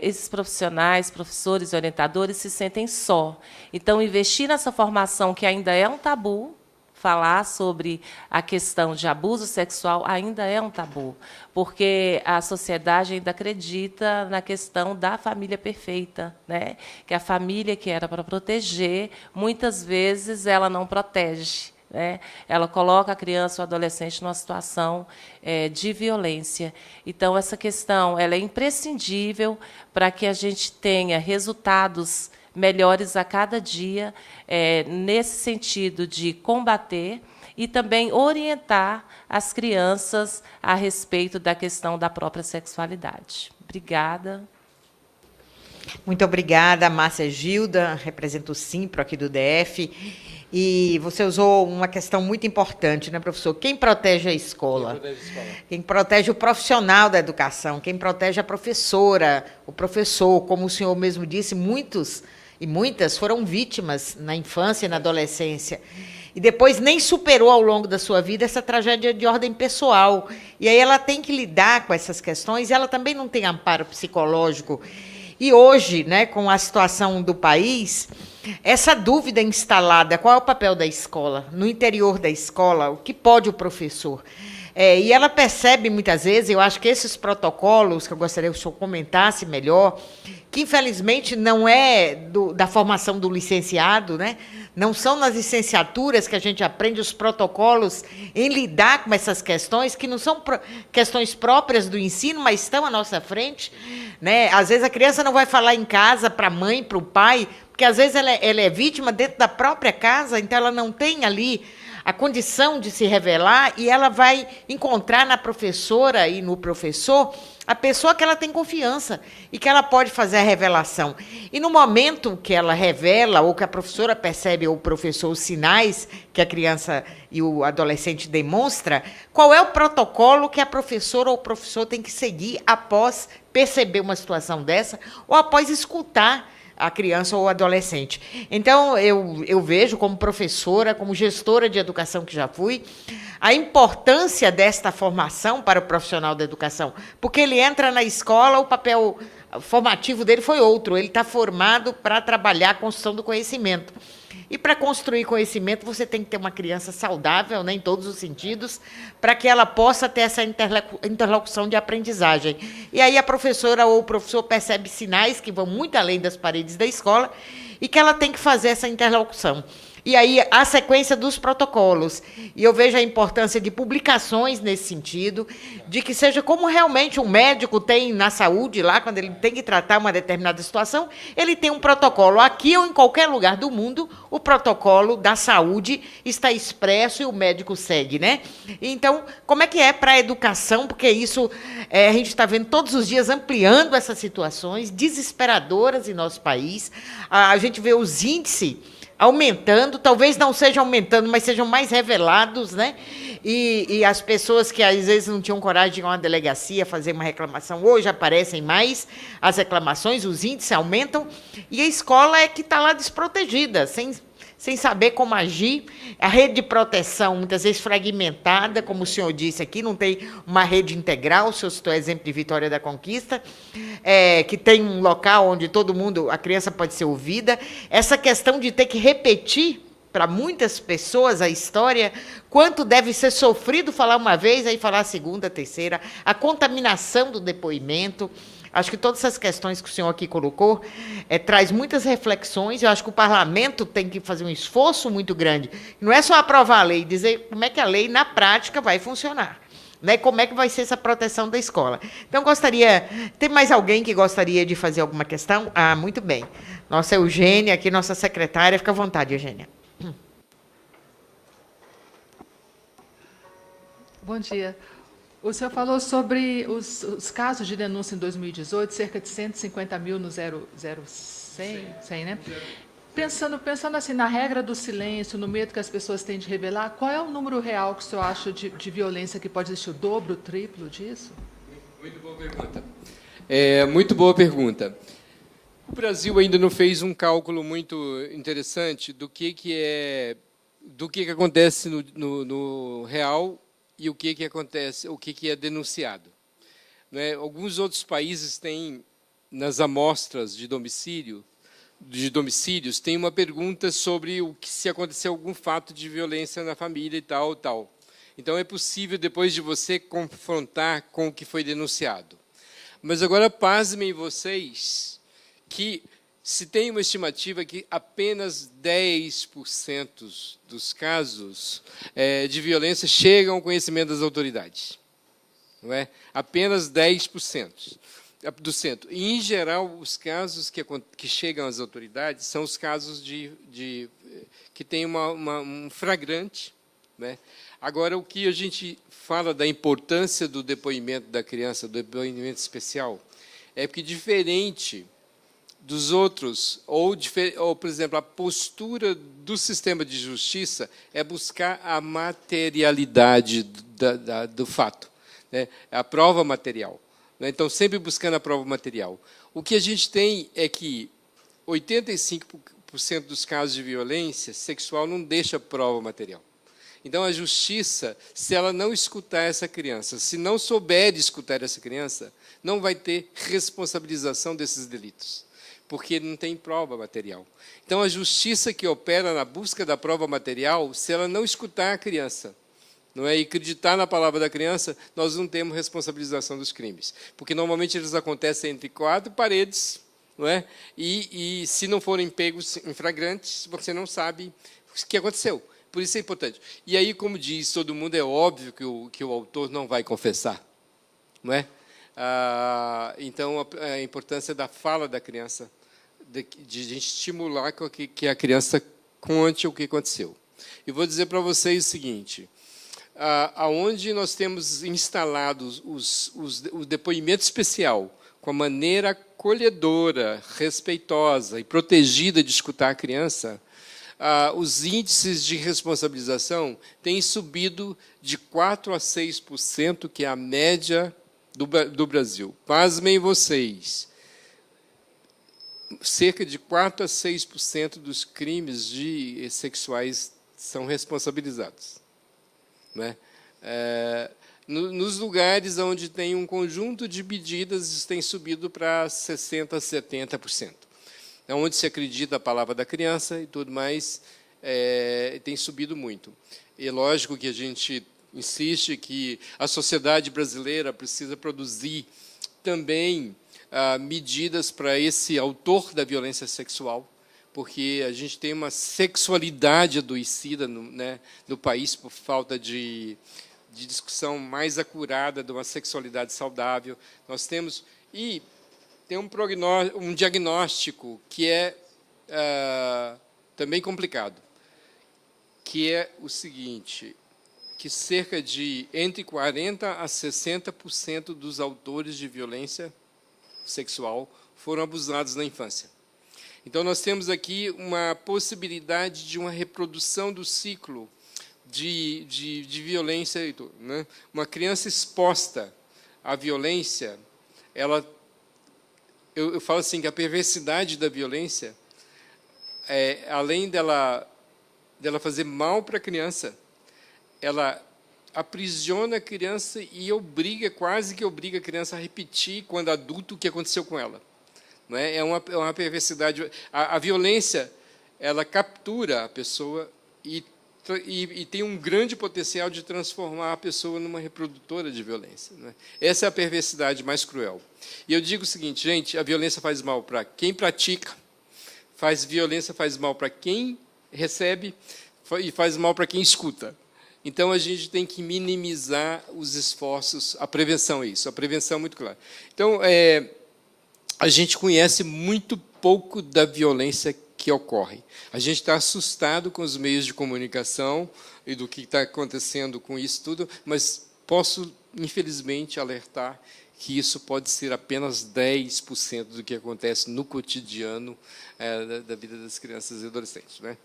esses profissionais, professores e orientadores se sentem só. Então, investir nessa formação, que ainda é um tabu, falar sobre a questão de abuso sexual ainda é um tabu, porque a sociedade ainda acredita na questão da família perfeita, né? Que a família que era para proteger, muitas vezes ela não protege, né? Ela coloca a criança ou adolescente numa situação de violência. Então, essa questão ela é imprescindível para que a gente tenha resultados melhores a cada dia, nesse sentido de combater e também orientar as crianças a respeito da questão da própria sexualidade. Obrigada. Muito obrigada, Márcia Gilda, represento o Simpro aqui do DF. E você usou uma questão muito importante, né, professor? Quem protege a escola? Quem protege a escola? Quem protege o profissional da educação, quem protege a professora, o professor, como o senhor mesmo disse, muitos e muitas foram vítimas na infância e na adolescência. E depois nem superou ao longo da sua vida essa tragédia de ordem pessoal. E aí ela tem que lidar com essas questões, e ela também não tem amparo psicológico. E hoje, né, com a situação do país, essa dúvida instalada, qual é o papel da escola? No interior da escola, o que pode o professor? E ela percebe, muitas vezes, eu acho que esses protocolos, que eu gostaria que o senhor comentasse melhor, que, infelizmente, não é da formação do licenciado, né? Não são nas licenciaturas que a gente aprende os protocolos em lidar com essas questões, que não são questões próprias do ensino, mas estão à nossa frente, né? Às vezes a criança não vai falar em casa para a mãe, para o pai, porque às vezes ela é vítima dentro da própria casa, então ela não tem ali a condição de se revelar, e ela vai encontrar na professora e no professor a pessoa que ela tem confiança e que ela pode fazer a revelação. E no momento que ela revela, ou que a professora percebe, ou o professor, os sinais que a criança e o adolescente demonstra, qual é o protocolo que a professora ou o professor tem que seguir após perceber uma situação dessa, ou após escutar a criança ou o adolescente. Então, eu vejo, como professora, como gestora de educação que já fui, a importância desta formação para o profissional da educação, porque ele entra na escola, o papel formativo dele foi outro, ele está formado para trabalhar a construção do conhecimento. E para construir conhecimento, você tem que ter uma criança saudável, né, em todos os sentidos, para que ela possa ter essa interlocução de aprendizagem. E aí a professora ou o professor percebe sinais que vão muito além das paredes da escola e que ela tem que fazer essa interlocução. E aí a sequência dos protocolos. E eu vejo a importância de publicações nesse sentido, de que seja como realmente um médico tem na saúde, lá, quando ele tem que tratar uma determinada situação, ele tem um protocolo. Aqui ou em qualquer lugar do mundo, o protocolo da saúde está expresso e o médico segue, né? Então, como é que é para a educação? Porque isso a gente está vendo todos os dias ampliando essas situações desesperadoras em nosso país. A gente vê os índices aumentando, talvez não sejam aumentando, mas sejam mais revelados, né? E as pessoas que às vezes não tinham coragem de ir a uma delegacia fazer uma reclamação, hoje aparecem mais as reclamações, os índices aumentam, e a escola é que está lá desprotegida, sem saber como agir. A rede de proteção, muitas vezes fragmentada, como o senhor disse aqui, não tem uma rede integral. O senhor citou o exemplo de Vitória da Conquista, que tem um local onde todo mundo, a criança pode ser ouvida. Essa questão de ter que repetir para muitas pessoas a história, quanto deve ser sofrido falar uma vez, aí falar a segunda, a terceira, a contaminação do depoimento. Acho que todas essas questões que o senhor aqui colocou traz muitas reflexões. Eu acho que o parlamento tem que fazer um esforço muito grande. Não é só aprovar a lei, dizer como é que a lei, na prática, vai funcionar. Né? Como é que vai ser essa proteção da escola. Então, gostaria... Tem mais alguém que gostaria de fazer alguma questão? Ah, muito bem. Nossa Eugênia, aqui, nossa secretária. Fica à vontade, Eugênia. Bom dia. O senhor falou sobre os casos de denúncia em 2018, cerca de 150 mil no 0100, né? Pensando assim, na regra do silêncio, no medo que as pessoas têm de revelar, qual é o número real que o senhor acha de violência que pode existir, o dobro, o triplo disso? Muito boa pergunta. Muito boa pergunta. O Brasil ainda não fez um cálculo muito interessante do que acontece no real e o que acontece, o que é denunciado. Né? Alguns outros países têm, nas amostras de domicílios, tem uma pergunta sobre o que se acontecer algum fato de violência na família e tal, tal. Então, é possível, depois de você, confrontar com o que foi denunciado. Mas agora, pasmem vocês que se tem uma estimativa que apenas 10% dos casos de violência chegam ao conhecimento das autoridades. Não é? Apenas 10%. E, em geral, os casos que chegam às autoridades são os casos que têm um flagrante. Né? Agora, o que a gente fala da importância do depoimento da criança, do depoimento especial, é porque, diferente dos outros, ou, por exemplo, a postura do sistema de justiça é buscar a materialidade do fato, né? A prova material. Né? Então, sempre buscando a prova material. O que a gente tem é que 85% dos casos de violência sexual não deixa prova material. Então, a justiça, se ela não escutar essa criança, se não souber escutar essa criança, não vai ter responsabilização desses delitos, porque não tem prova material. Então, a justiça que opera na busca da prova material, se ela não escutar a criança, não é, e acreditar na palavra da criança, nós não temos responsabilização dos crimes. Porque, normalmente, eles acontecem entre 4 paredes, não é? E se não forem pegos em flagrantes, você não sabe o que aconteceu. Por isso é importante. E aí, como diz todo mundo, é óbvio que o autor não vai confessar. Não é? Então, a importância da fala da criança, de a gente estimular que a criança conte o que aconteceu. E vou dizer para vocês o seguinte: aonde nós temos instalados o depoimento especial com a maneira acolhedora, respeitosa e protegida de escutar a criança, os índices de responsabilização têm subido de 4% a 6%, que é a média do Brasil. Pasmem vocês, cerca de 4% a 6% dos crimes sexuais são responsabilizados. Né? Nos lugares onde tem um conjunto de medidas, isso tem subido para 60% a 70%. onde se acredita a palavra da criança e tudo mais, tem subido muito. E lógico que a gente insiste que a sociedade brasileira precisa produzir também medidas para esse autor da violência sexual, porque a gente tem uma sexualidade adoecida no país por falta de discussão mais acurada de uma sexualidade saudável. Nós temos um diagnóstico que é também complicado, que é o seguinte, que cerca de entre 40% a 60% dos autores de violência sexual foram abusados na infância. Então, nós temos aqui uma possibilidade de uma reprodução do ciclo de violência. Né? Uma criança exposta à violência, eu falo assim, que a perversidade da violência, além dela fazer mal para a criança, ela aprisiona a criança e quase que obriga a criança a repetir, quando adulto, o que aconteceu com ela. Não é? É uma perversidade. A violência, ela captura a pessoa e tem um grande potencial de transformar a pessoa numa reprodutora de violência. Não é? Essa é a perversidade mais cruel. E eu digo o seguinte, gente, a violência faz mal para quem pratica, violência faz mal para quem recebe e faz mal para quem escuta. Então, a gente tem que minimizar os esforços. A prevenção é isso, a prevenção é muito clara. Então, a gente conhece muito pouco da violência que ocorre. A gente está assustado com os meios de comunicação e do que está acontecendo com isso tudo, mas posso, infelizmente, alertar que isso pode ser apenas 10% do que acontece no cotidiano da vida das crianças e adolescentes. Né?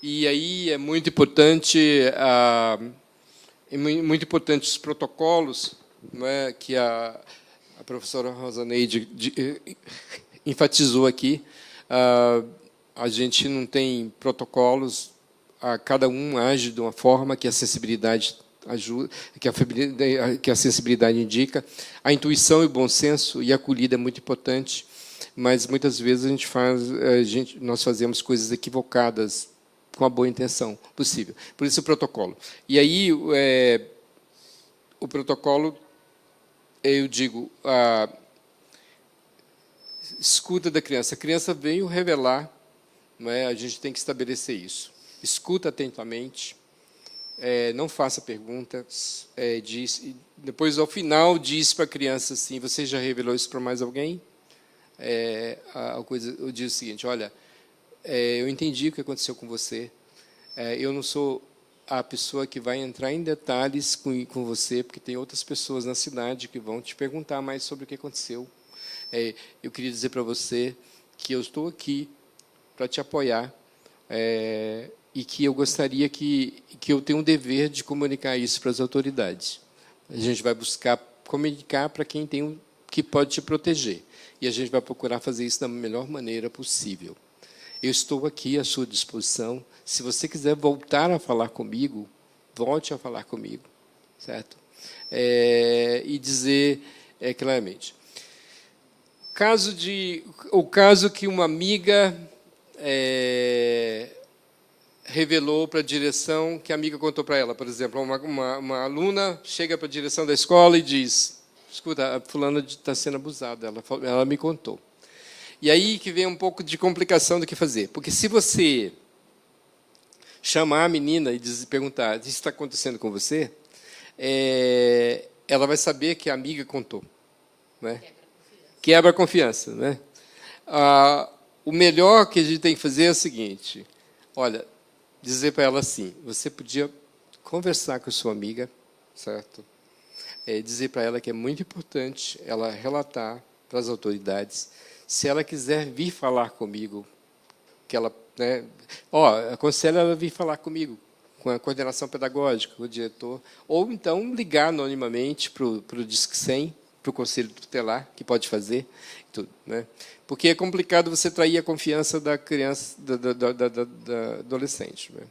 E aí é muito importante os protocolos, né, que a professora Rosaneide enfatizou aqui. A gente não tem protocolos, cada um age de uma forma que a sensibilidade ajuda, que a sensibilidade indica. A intuição e o bom senso e a acolhida é muito importante, mas muitas vezes nós fazemos coisas equivocadas com a boa intenção possível. Por isso o protocolo. E aí o protocolo, eu digo, a escuta da criança. A criança veio revelar, não é? A gente tem que estabelecer isso. Escuta atentamente. Não faça perguntas, depois, ao final, diz para a criança assim, você já revelou isso para mais alguém? Eu digo o seguinte, olha, eu entendi o que aconteceu com você, eu não sou a pessoa que vai entrar em detalhes com você, porque tem outras pessoas na cidade que vão te perguntar mais sobre o que aconteceu. Eu queria dizer para você que eu estou aqui para te apoiar, e que eu gostaria que eu tenha um dever de comunicar isso para as autoridades. A gente vai buscar comunicar para quem que pode te proteger. E a gente vai procurar fazer isso da melhor maneira possível. Eu estou aqui à sua disposição. Se você quiser voltar a falar comigo, volte a falar comigo. Certo? E dizer claramente. O caso que uma amiga revelou para a direção que a amiga contou para ela. Por exemplo, uma aluna chega para a direção da escola e diz, escuta, a fulana está sendo abusada, ela me contou. E aí que vem um pouco de complicação do que fazer. Porque se você chamar a menina e perguntar, isso está acontecendo com você, ela vai saber que a amiga contou. Né? Quebra a confiança. Né? O melhor que a gente tem que fazer é o seguinte, olha, dizer para ela assim, você podia conversar com a sua amiga, certo? Dizer para ela que é muito importante ela relatar para as autoridades. Se ela quiser vir falar comigo, que ela, aconselho ela a vir falar comigo, com a coordenação pedagógica, com o diretor, ou então ligar anonimamente para o Disque 100, para o Conselho Tutelar, que pode fazer, tudo, né? Porque é complicado você trair a confiança da criança, da adolescente. Né?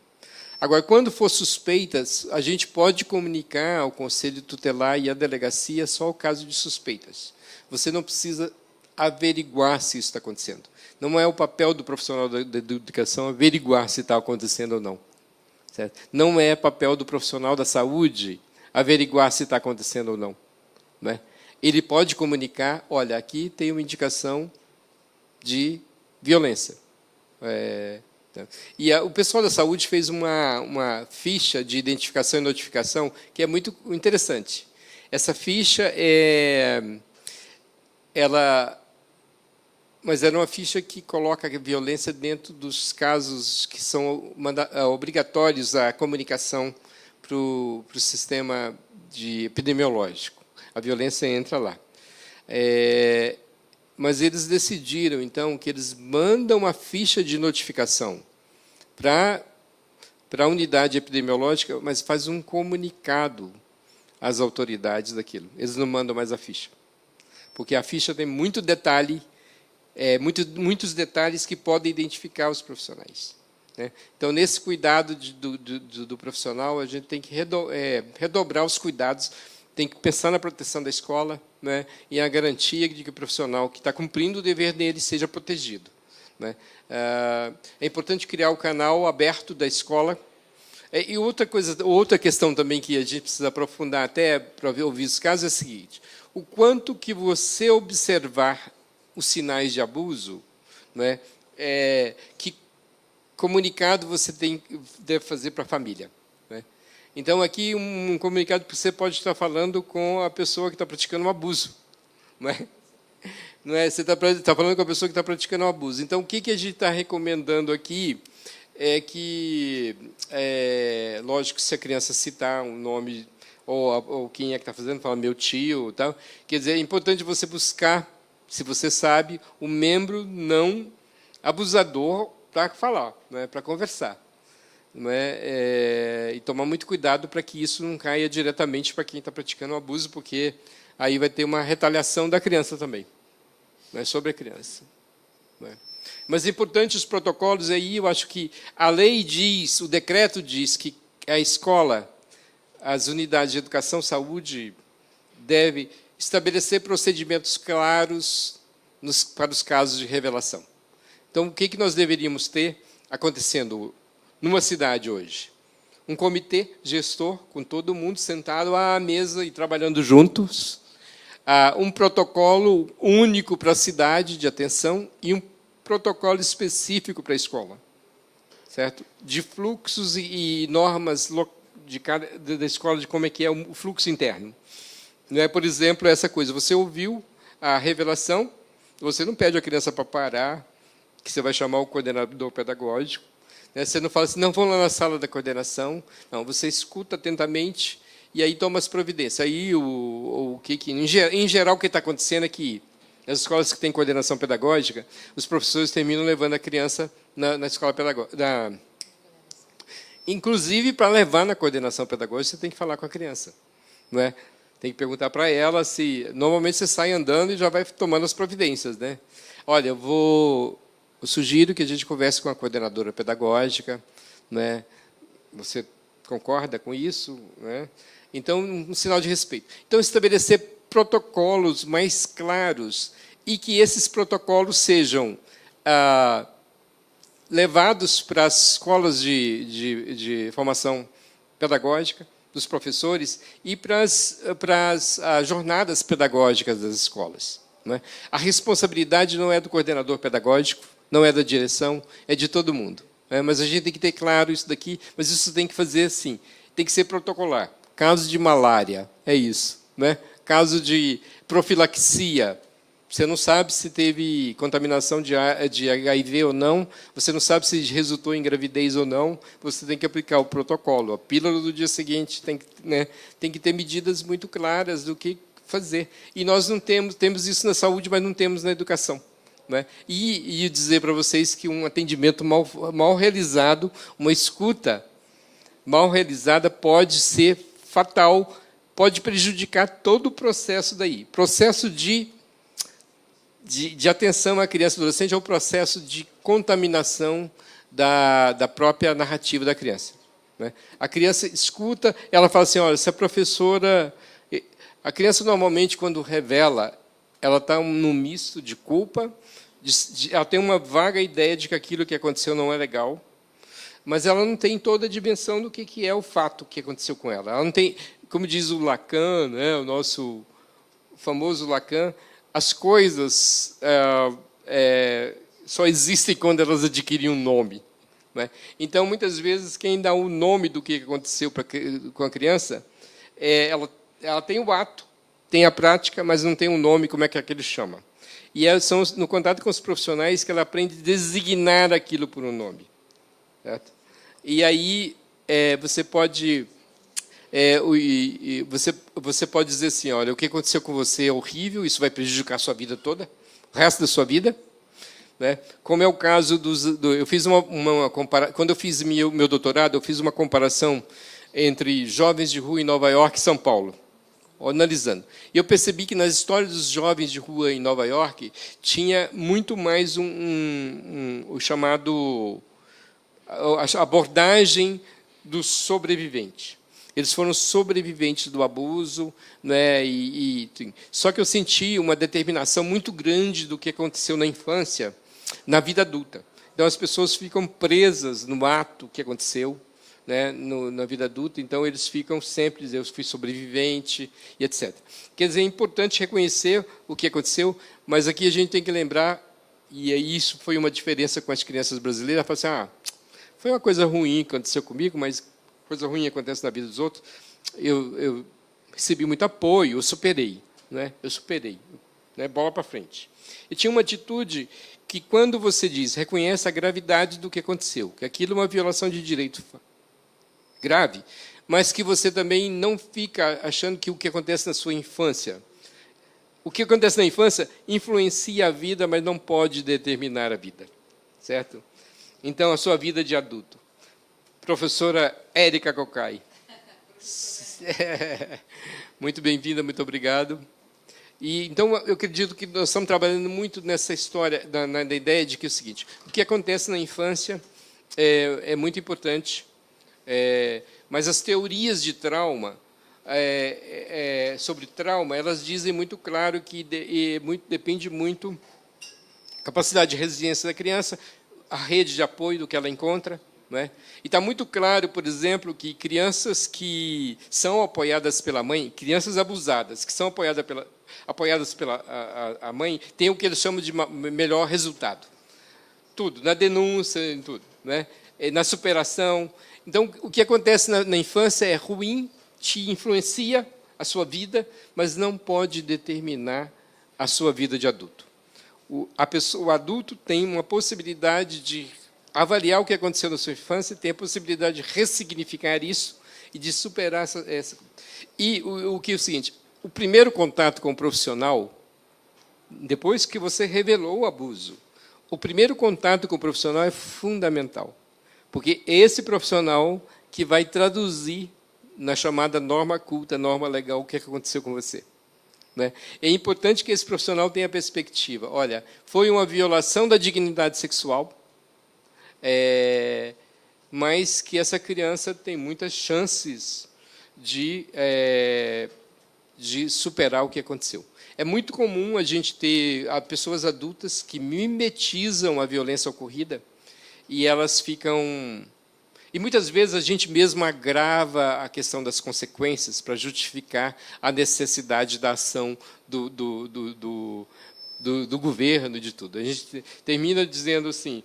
Agora, quando for suspeitas, a gente pode comunicar ao Conselho Tutelar e à delegacia só o caso de suspeitas. Você não precisa averiguar se isso está acontecendo. Não é o papel do profissional da educação averiguar se está acontecendo ou não. Certo? Não é papel do profissional da saúde averiguar se está acontecendo ou não. Não é? Ele pode comunicar, olha, aqui tem uma indicação de violência. E o pessoal da saúde fez uma ficha de identificação e notificação que é muito interessante. Essa ficha mas era uma ficha que coloca a violência dentro dos casos que são obrigatórios a comunicação para o sistema epidemiológico. A violência entra lá. Mas eles decidiram, então, que eles mandam uma ficha de notificação para a unidade epidemiológica, mas faz um comunicado às autoridades daquilo. Eles não mandam mais a ficha. Porque a ficha tem muito detalhe, muitos detalhes que podem identificar os profissionais. Né? Então, nesse cuidado do profissional, a gente tem que redobrar os cuidados, tem que pensar na proteção da escola, né, e a garantia de que o profissional que está cumprindo o dever dele seja protegido. Né? É importante criar o canal aberto da escola. E outra questão também que a gente precisa aprofundar até para ouvir os casos é a seguinte: o quanto que você observar os sinais de abuso, né, que comunicado você deve fazer para a família. Né? Então, aqui, um comunicado que você pode estar falando com a pessoa que está praticando um abuso. Não é? Não é? Você está falando com a pessoa que está praticando um abuso. Então, o que a gente está recomendando aqui é que, lógico, se a criança citar um nome, ou quem é que está fazendo, fala meu tio, tal, quer dizer, é importante você buscar, se você sabe, o membro não abusador para falar, né, para conversar. Não é? E tomar muito cuidado para que isso não caia diretamente para quem está praticando o abuso, porque aí vai ter uma retaliação da criança também, né, sobre a criança. Não é? Mas é importante os protocolos aí, eu acho que a lei diz, o decreto diz que a escola, as unidades de educação, saúde, deve estabelecer procedimentos claros para os casos de revelação. Então, o que nós deveríamos ter acontecendo numa cidade hoje? Um comitê gestor, com todo mundo sentado à mesa e trabalhando juntos, um protocolo único para a cidade de atenção e um protocolo específico para a escola, certo? De fluxos e normas da escola, de como é que é o fluxo interno. Não é, por exemplo, essa coisa, você ouviu a revelação, você não pede a criança para parar, que você vai chamar o coordenador pedagógico. Né? Você não fala assim, não, vão lá na sala da coordenação. Não, você escuta atentamente e aí toma as providências. Aí, em geral, o que está acontecendo é que nas escolas que têm coordenação pedagógica, os professores terminam levando a criança na escola pedagógica. Inclusive, para levar na coordenação pedagógica, você tem que falar com a criança. Não é? Tem que perguntar para ela se... Normalmente, você sai andando e já vai tomando as providências. Né? Olha, eu sugiro que a gente converse com a coordenadora pedagógica. Né? Você concorda com isso? Né? Então, um sinal de respeito. Então, estabelecer protocolos mais claros e que esses protocolos sejam levados para as escolas de formação pedagógica, dos professores, e para as jornadas pedagógicas das escolas. Né? A responsabilidade não é do coordenador pedagógico, não é da direção, é de todo mundo. Né? Mas a gente tem que ter claro isso daqui, mas isso tem que fazer assim, tem que ser protocolar. Caso de malária, é isso. Né? Caso de profilaxia, você não sabe se teve contaminação de HIV ou não, você não sabe se resultou em gravidez ou não, você tem que aplicar o protocolo. A pílula do dia seguinte tem que ter medidas muito claras do que fazer. E nós não temos isso na saúde, mas não temos na educação. Né? E dizer para vocês que um atendimento mal realizado, uma escuta mal realizada pode ser fatal, pode prejudicar todo o processo daí. Processo de atenção à criança e adolescente é o processo de contaminação da própria narrativa da criança. Né? A criança escuta, ela fala assim, olha, se a professora... A criança, normalmente, quando revela, ela está num misto de culpa, ela tem uma vaga ideia de que aquilo que aconteceu não é legal, mas ela não tem toda a dimensão do que é o fato que aconteceu com ela. Ela não tem, como diz o Lacan, né, o nosso famoso Lacan, as coisas só existem quando elas adquirem um nome. Né? Então, muitas vezes, quem dá o nome do que aconteceu com a criança, ela tem o ato, tem a prática, mas não tem um nome, como é que aquele chama. E são no contato com os profissionais que ela aprende a designar aquilo por um nome. Certo? E aí você pode você pode dizer assim, olha, o que aconteceu com você é horrível, isso vai prejudicar a sua vida toda, o resto da sua vida. Né? Como é o caso eu fiz quando eu fiz meu doutorado, eu fiz uma comparação entre jovens de rua em Nova York e São Paulo, analisando. E eu percebi que nas histórias dos jovens de rua em Nova York tinha muito mais o chamado a abordagem do sobrevivente. Eles foram sobreviventes do abuso, né? Só que eu senti uma determinação muito grande do que aconteceu na infância, na vida adulta. Então, as pessoas ficam presas no ato que aconteceu, né, na vida adulta, então eles ficam sempre dizendo, eu fui sobrevivente, e etc. Quer dizer, é importante reconhecer o que aconteceu, mas aqui a gente tem que lembrar, e isso foi uma diferença com as crianças brasileiras, falam assim, foi uma coisa ruim que aconteceu comigo, mas coisa ruim acontece na vida dos outros, eu recebi muito apoio, eu superei, né, né, bola para frente. E tinha uma atitude que, quando você reconhece a gravidade do que aconteceu, que aquilo é uma violação de direito grave, mas que você também não fica achando que o que acontece na sua infância, o que acontece na infância influencia a vida, mas não pode determinar a vida, certo? Então, a sua vida de adulto. Professora Érica Cocai. Muito bem-vinda, muito obrigado. E, então, eu acredito que nós estamos trabalhando muito nessa história, na ideia de que é o seguinte, o que acontece na infância é muito importante, mas as teorias de trauma, sobre trauma, elas dizem muito claro que depende muito da capacidade de resiliência da criança, a rede de apoio do que ela encontra. Né? E está muito claro, por exemplo, que crianças que são apoiadas pela mãe, crianças abusadas, que são apoiadas pela a mãe, têm o que eles chamam de melhor resultado. Tudo, na denúncia, em tudo, né? Na superação. Então, o que acontece na infância é ruim, te influencia a sua vida, mas não pode determinar a sua vida de adulto. O adulto tem uma possibilidade de avaliar o que aconteceu na sua infância, tem a possibilidade de ressignificar isso e de superar essa. E o que é o seguinte, o primeiro contato com o profissional, depois que você revelou o abuso, o primeiro contato com o profissional é fundamental, porque é esse profissional que vai traduzir na chamada norma culta, norma legal, o que aconteceu com você. Né? É importante que esse profissional tenha a perspectiva. Olha, foi uma violação da dignidade sexual, mas que essa criança tem muitas chances de superar o que aconteceu. É muito comum a gente ter pessoas adultas que mimetizam a violência ocorrida e elas ficam... E muitas vezes a gente mesmo agrava a questão das consequências para justificar a necessidade da ação do governo, de tudo. A gente termina dizendo assim,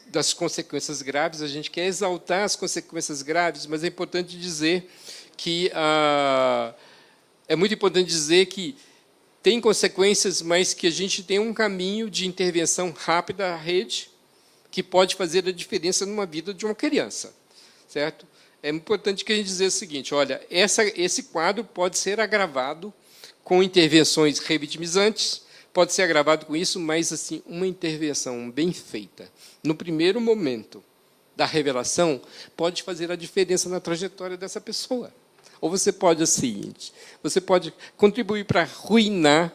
das consequências graves, a gente quer exaltar as consequências graves, mas é importante dizer que é muito importante dizer que tem consequências, mas que a gente tem um caminho de intervenção rápida à rede que pode fazer a diferença numa vida de uma criança, certo? É importante que a gente dizer o seguinte, olha, esse quadro pode ser agravado com intervenções revitimizantes, pode ser agravado com isso, mas assim, uma intervenção bem feita, no primeiro momento da revelação, pode fazer a diferença na trajetória dessa pessoa. Ou você pode, você pode contribuir para arruinar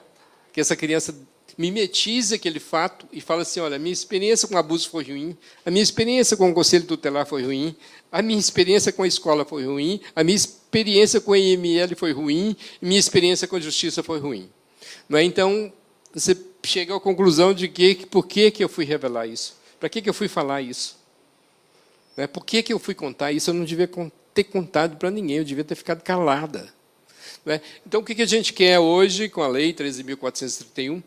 que essa criança mimetize aquele fato e fala assim, olha, a minha experiência com o abuso foi ruim, a minha experiência com o conselho tutelar foi ruim, a minha experiência com a escola foi ruim, a minha experiência com a IML foi ruim, a minha experiência com a justiça foi ruim. Não é? Então, você chega à conclusão de que por que eu fui revelar isso? Para que eu fui falar isso? Não é? Por que eu fui contar isso? Eu não devia ter contado para ninguém, eu devia ter ficado calada. Não é? Então, o que a gente quer hoje, com a Lei 13.431,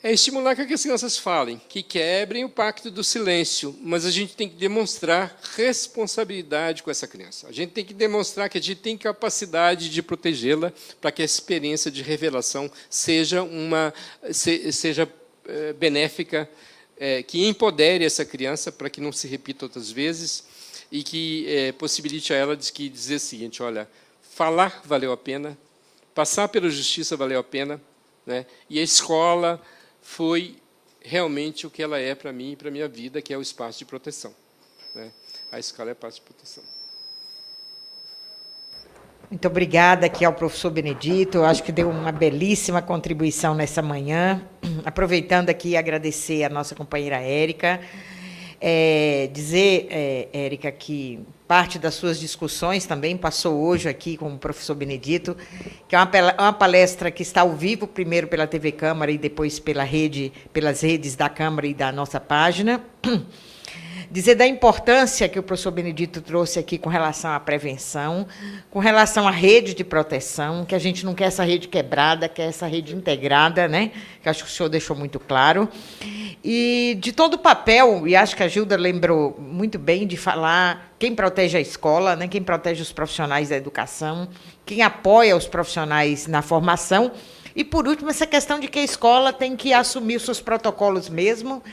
é estimular que as crianças falem, que quebrem o pacto do silêncio, mas a gente tem que demonstrar responsabilidade com essa criança. A gente tem que demonstrar que a gente tem capacidade de protegê-la para que a experiência de revelação seja benéfica, que empodere essa criança para que não se repita outras vezes e que possibilite a ela dizer o seguinte: olha, falar valeu a pena, passar pela justiça valeu a pena, né? E a escola foi realmente o que ela é para mim e para a minha vida, que é o espaço de proteção, né? A escola é espaço de proteção. Muito obrigada aqui ao professor Benedito. Eu acho que deu uma belíssima contribuição nessa manhã. Aproveitando aqui, agradecer a nossa companheira Érica. Dizer, Érica, que parte das suas discussões também passou hoje aqui com o professor Benedito, que é uma palestra que está ao vivo, primeiro pela TV Câmara e depois pelas redes da Câmara e da nossa página. Dizer da importância que o professor Benedito trouxe aqui com relação à prevenção, com relação à rede de proteção, que a gente não quer essa rede quebrada, quer essa rede integrada, né? Que acho que o senhor deixou muito claro. E de todo o papel, e acho que a Gilda lembrou muito bem de falar quem protege a escola, né? Quem protege os profissionais da educação, quem apoia os profissionais na formação. E, por último, essa questão de que a escola tem que assumir os seus protocolos mesmo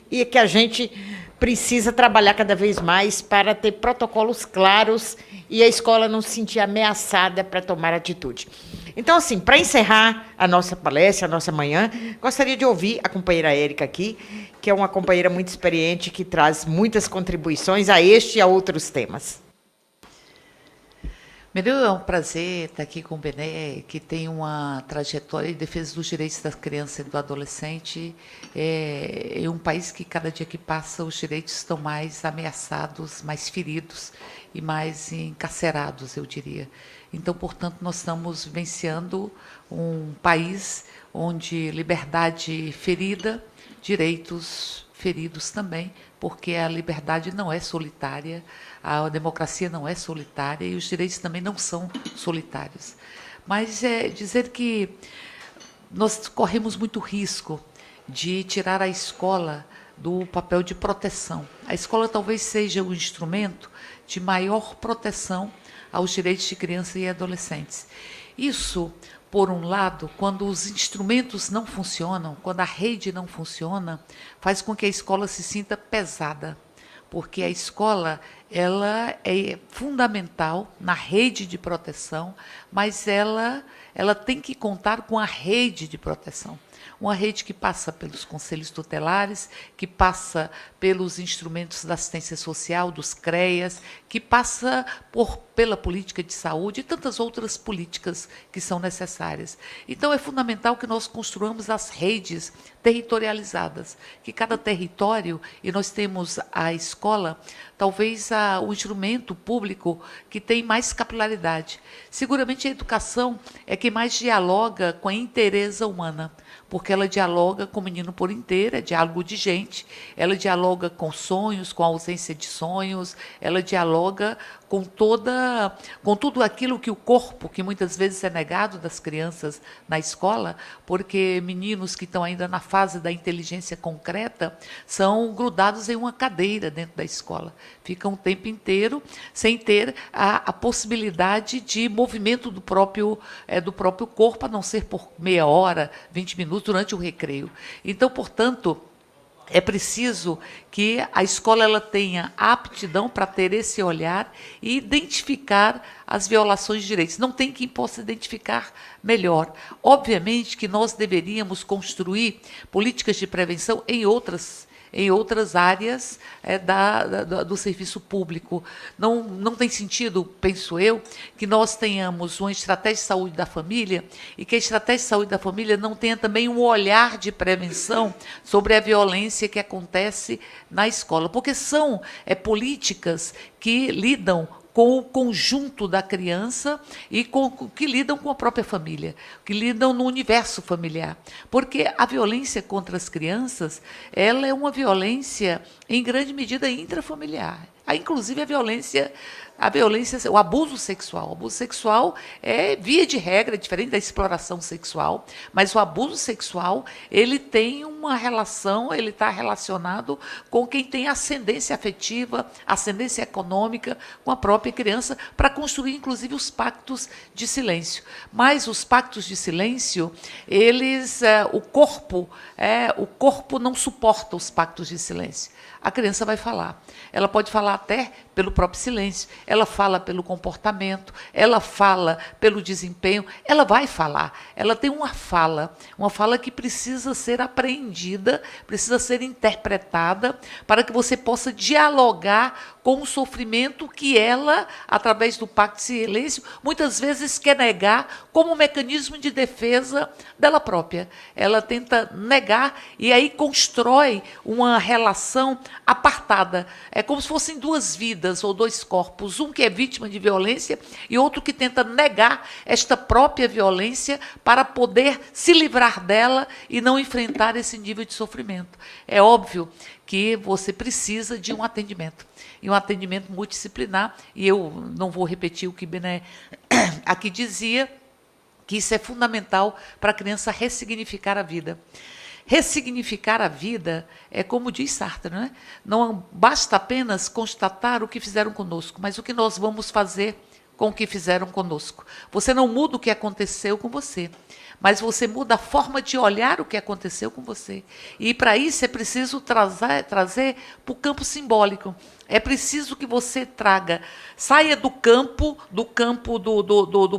e que a gente precisa trabalhar cada vez mais para ter protocolos claros e a escola não se sentir ameaçada para tomar atitude. Então, assim, para encerrar a nossa palestra, a nossa manhã, gostaria de ouvir a companheira Érica aqui, que é uma companheira muito experiente, que traz muitas contribuições a este e a outros temas. Meu, é um prazer estar aqui com o Bené, que tem uma trajetória em defesa dos direitos das crianças e do adolescente. É um país que, cada dia que passa, os direitos estão mais ameaçados, mais feridos e mais encarcerados, eu diria. Então, portanto, nós estamos vivenciando um país onde liberdade ferida, direitos feridos também, porque a liberdade não é solitária, a democracia não é solitária e os direitos também não são solitários. Mas é dizer que nós corremos muito risco de tirar a escola do papel de proteção. A escola talvez seja o instrumento de maior proteção aos direitos de crianças e adolescentes. Isso, por um lado, quando os instrumentos não funcionam, quando a rede não funciona, faz com que a escola se sinta pesada, porque a escola ela é fundamental na rede de proteção, mas ela tem que contar com a rede de proteção. Uma rede que passa pelos conselhos tutelares, que passa pelos instrumentos da assistência social, dos CREAS, que passa pela política de saúde e tantas outras políticas que são necessárias. Então, é fundamental que nós construamos as redes territorializadas, que cada território, e nós temos a escola, talvez o instrumento público que tem mais capilaridade. Seguramente a educação é quem mais dialoga com a inteireza humana, porque ela dialoga com o menino por inteiro, é diálogo de gente, ela dialoga com sonhos, com a ausência de sonhos, ela dialoga com tudo aquilo que o corpo, que muitas vezes é negado das crianças na escola, porque meninos que estão ainda na fase da inteligência concreta são grudados em uma cadeira dentro da escola, ficam o tempo inteiro sem ter a possibilidade de movimento do próprio corpo, a não ser por meia hora, 20 minutos durante o recreio. Então, portanto, é preciso que a escola ela tenha aptidão para ter esse olhar e identificar as violações de direitos. Não tem quem possa identificar melhor. Obviamente que nós deveríamos construir políticas de prevenção em outras áreas do serviço público. Não tem sentido, penso eu, que nós tenhamos uma estratégia de saúde da família e que a estratégia de saúde da família não tenha também um olhar de prevenção sobre a violência que acontece na escola, porque são políticas que lidam com o conjunto da criança e que lidam com a própria família, que lidam no universo familiar. Porque a violência contra as crianças, ela é uma violência, em grande medida, intrafamiliar. Inclusive o abuso sexual. O abuso sexual é, via de regra, diferente da exploração sexual, mas o abuso sexual, ele tem uma relação, ele está relacionado com quem tem ascendência afetiva, ascendência econômica, com a própria criança, para construir, inclusive, os pactos de silêncio. Mas os pactos de silêncio, o corpo não suporta os pactos de silêncio. A criança vai falar. Ela pode falar até pelo próprio silêncio, ela fala pelo comportamento, ela fala pelo desempenho, ela vai falar. Ela tem uma fala que precisa ser apreendida, precisa ser interpretada, para que você possa dialogar com o sofrimento que ela, através do pacto de silêncio, muitas vezes quer negar como um mecanismo de defesa dela própria. Ela tenta negar e aí constrói uma relação apartada. É como se fossem duas vidas ou dois corpos, um que é vítima de violência e outro que tenta negar esta própria violência para poder se livrar dela e não enfrentar esse nível de sofrimento. É óbvio que você precisa de um atendimento, e um atendimento multidisciplinar, e eu não vou repetir o que Bené aqui dizia, que isso é fundamental para a criança ressignificar a vida. Ressignificar a vida é como diz Sartre, não é? Não basta apenas constatar o que fizeram conosco, mas o que nós vamos fazer com o que fizeram conosco. Você não muda o que aconteceu com você, mas você muda a forma de olhar o que aconteceu com você. E para isso é preciso trazer para o campo simbólico. É preciso que você saia do campo do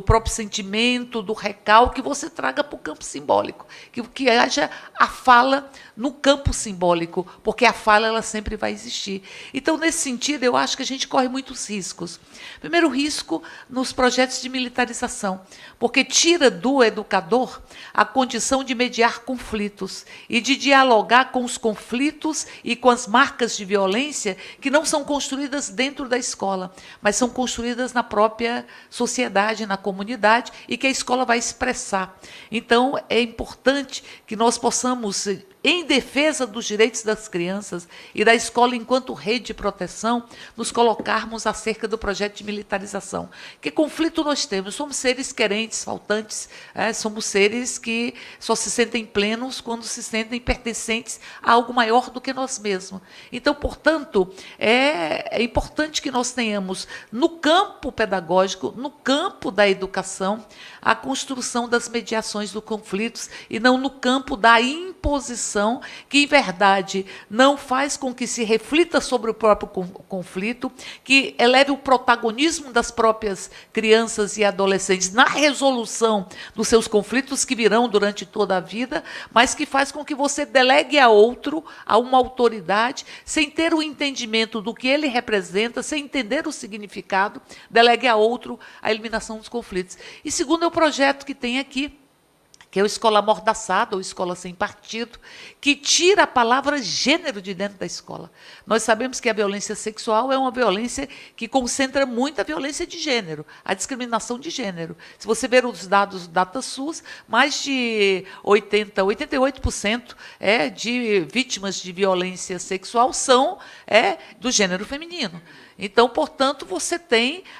próprio sentimento, do recalque, que você traga para o campo simbólico. Que haja a fala no campo simbólico, porque a fala ela sempre vai existir. Então, nesse sentido, eu acho que a gente corre muitos riscos. Primeiro risco nos projetos de militarização, porque tira do educador a condição de mediar conflitos e de dialogar com os conflitos e com as marcas de violência que não são construídas dentro da escola, mas são construídas na própria sociedade, na comunidade, e que a escola vai expressar. Então, é importante que nós possamos, em defesa dos direitos das crianças e da escola enquanto rede de proteção, nos colocarmos acerca do projeto de militarização. Que conflito nós temos? Somos seres querentes, faltantes, somos seres que só se sentem plenos quando se sentem pertencentes a algo maior do que nós mesmos. Então, portanto, é importante que nós tenhamos no campo pedagógico, no campo da educação, a construção das mediações dos conflitos e não no campo da imposição, que, em verdade, não faz com que se reflita sobre o próprio conflito, que eleve o protagonismo das próprias crianças e adolescentes na resolução dos seus conflitos que virão durante toda a vida, mas que faz com que você delegue a outro, a uma autoridade, sem ter o entendimento do que ele representa, sem entender o significado, delegue a outro a eliminação dos conflitos. E segundo, é o projeto que tem aqui, que é o Escola Amordaçada, ou Escola Sem Partido, que tira a palavra gênero de dentro da escola. Nós sabemos que a violência sexual é uma violência que concentra muito a violência de gênero, a discriminação de gênero. Se você ver os dados do DataSUS, mais de 88% de vítimas de violência sexual são do gênero feminino. Então, portanto, você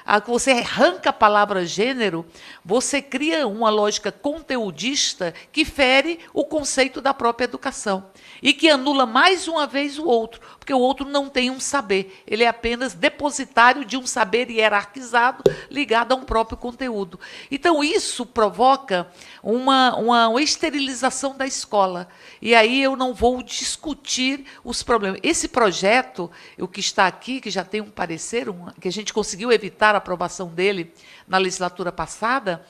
arranca a palavra gênero, você cria uma lógica conteudista que fere o conceito da própria educação e que anula mais uma vez o outro, porque o outro não tem um saber, ele é apenas depositário de um saber hierarquizado ligado a um próprio conteúdo. Então, isso provoca uma esterilização da escola. E aí eu não vou discutir os problemas. Esse projeto, o que está aqui, que já tem um parecer, que a gente conseguiu evitar a aprovação dele na legislatura passada,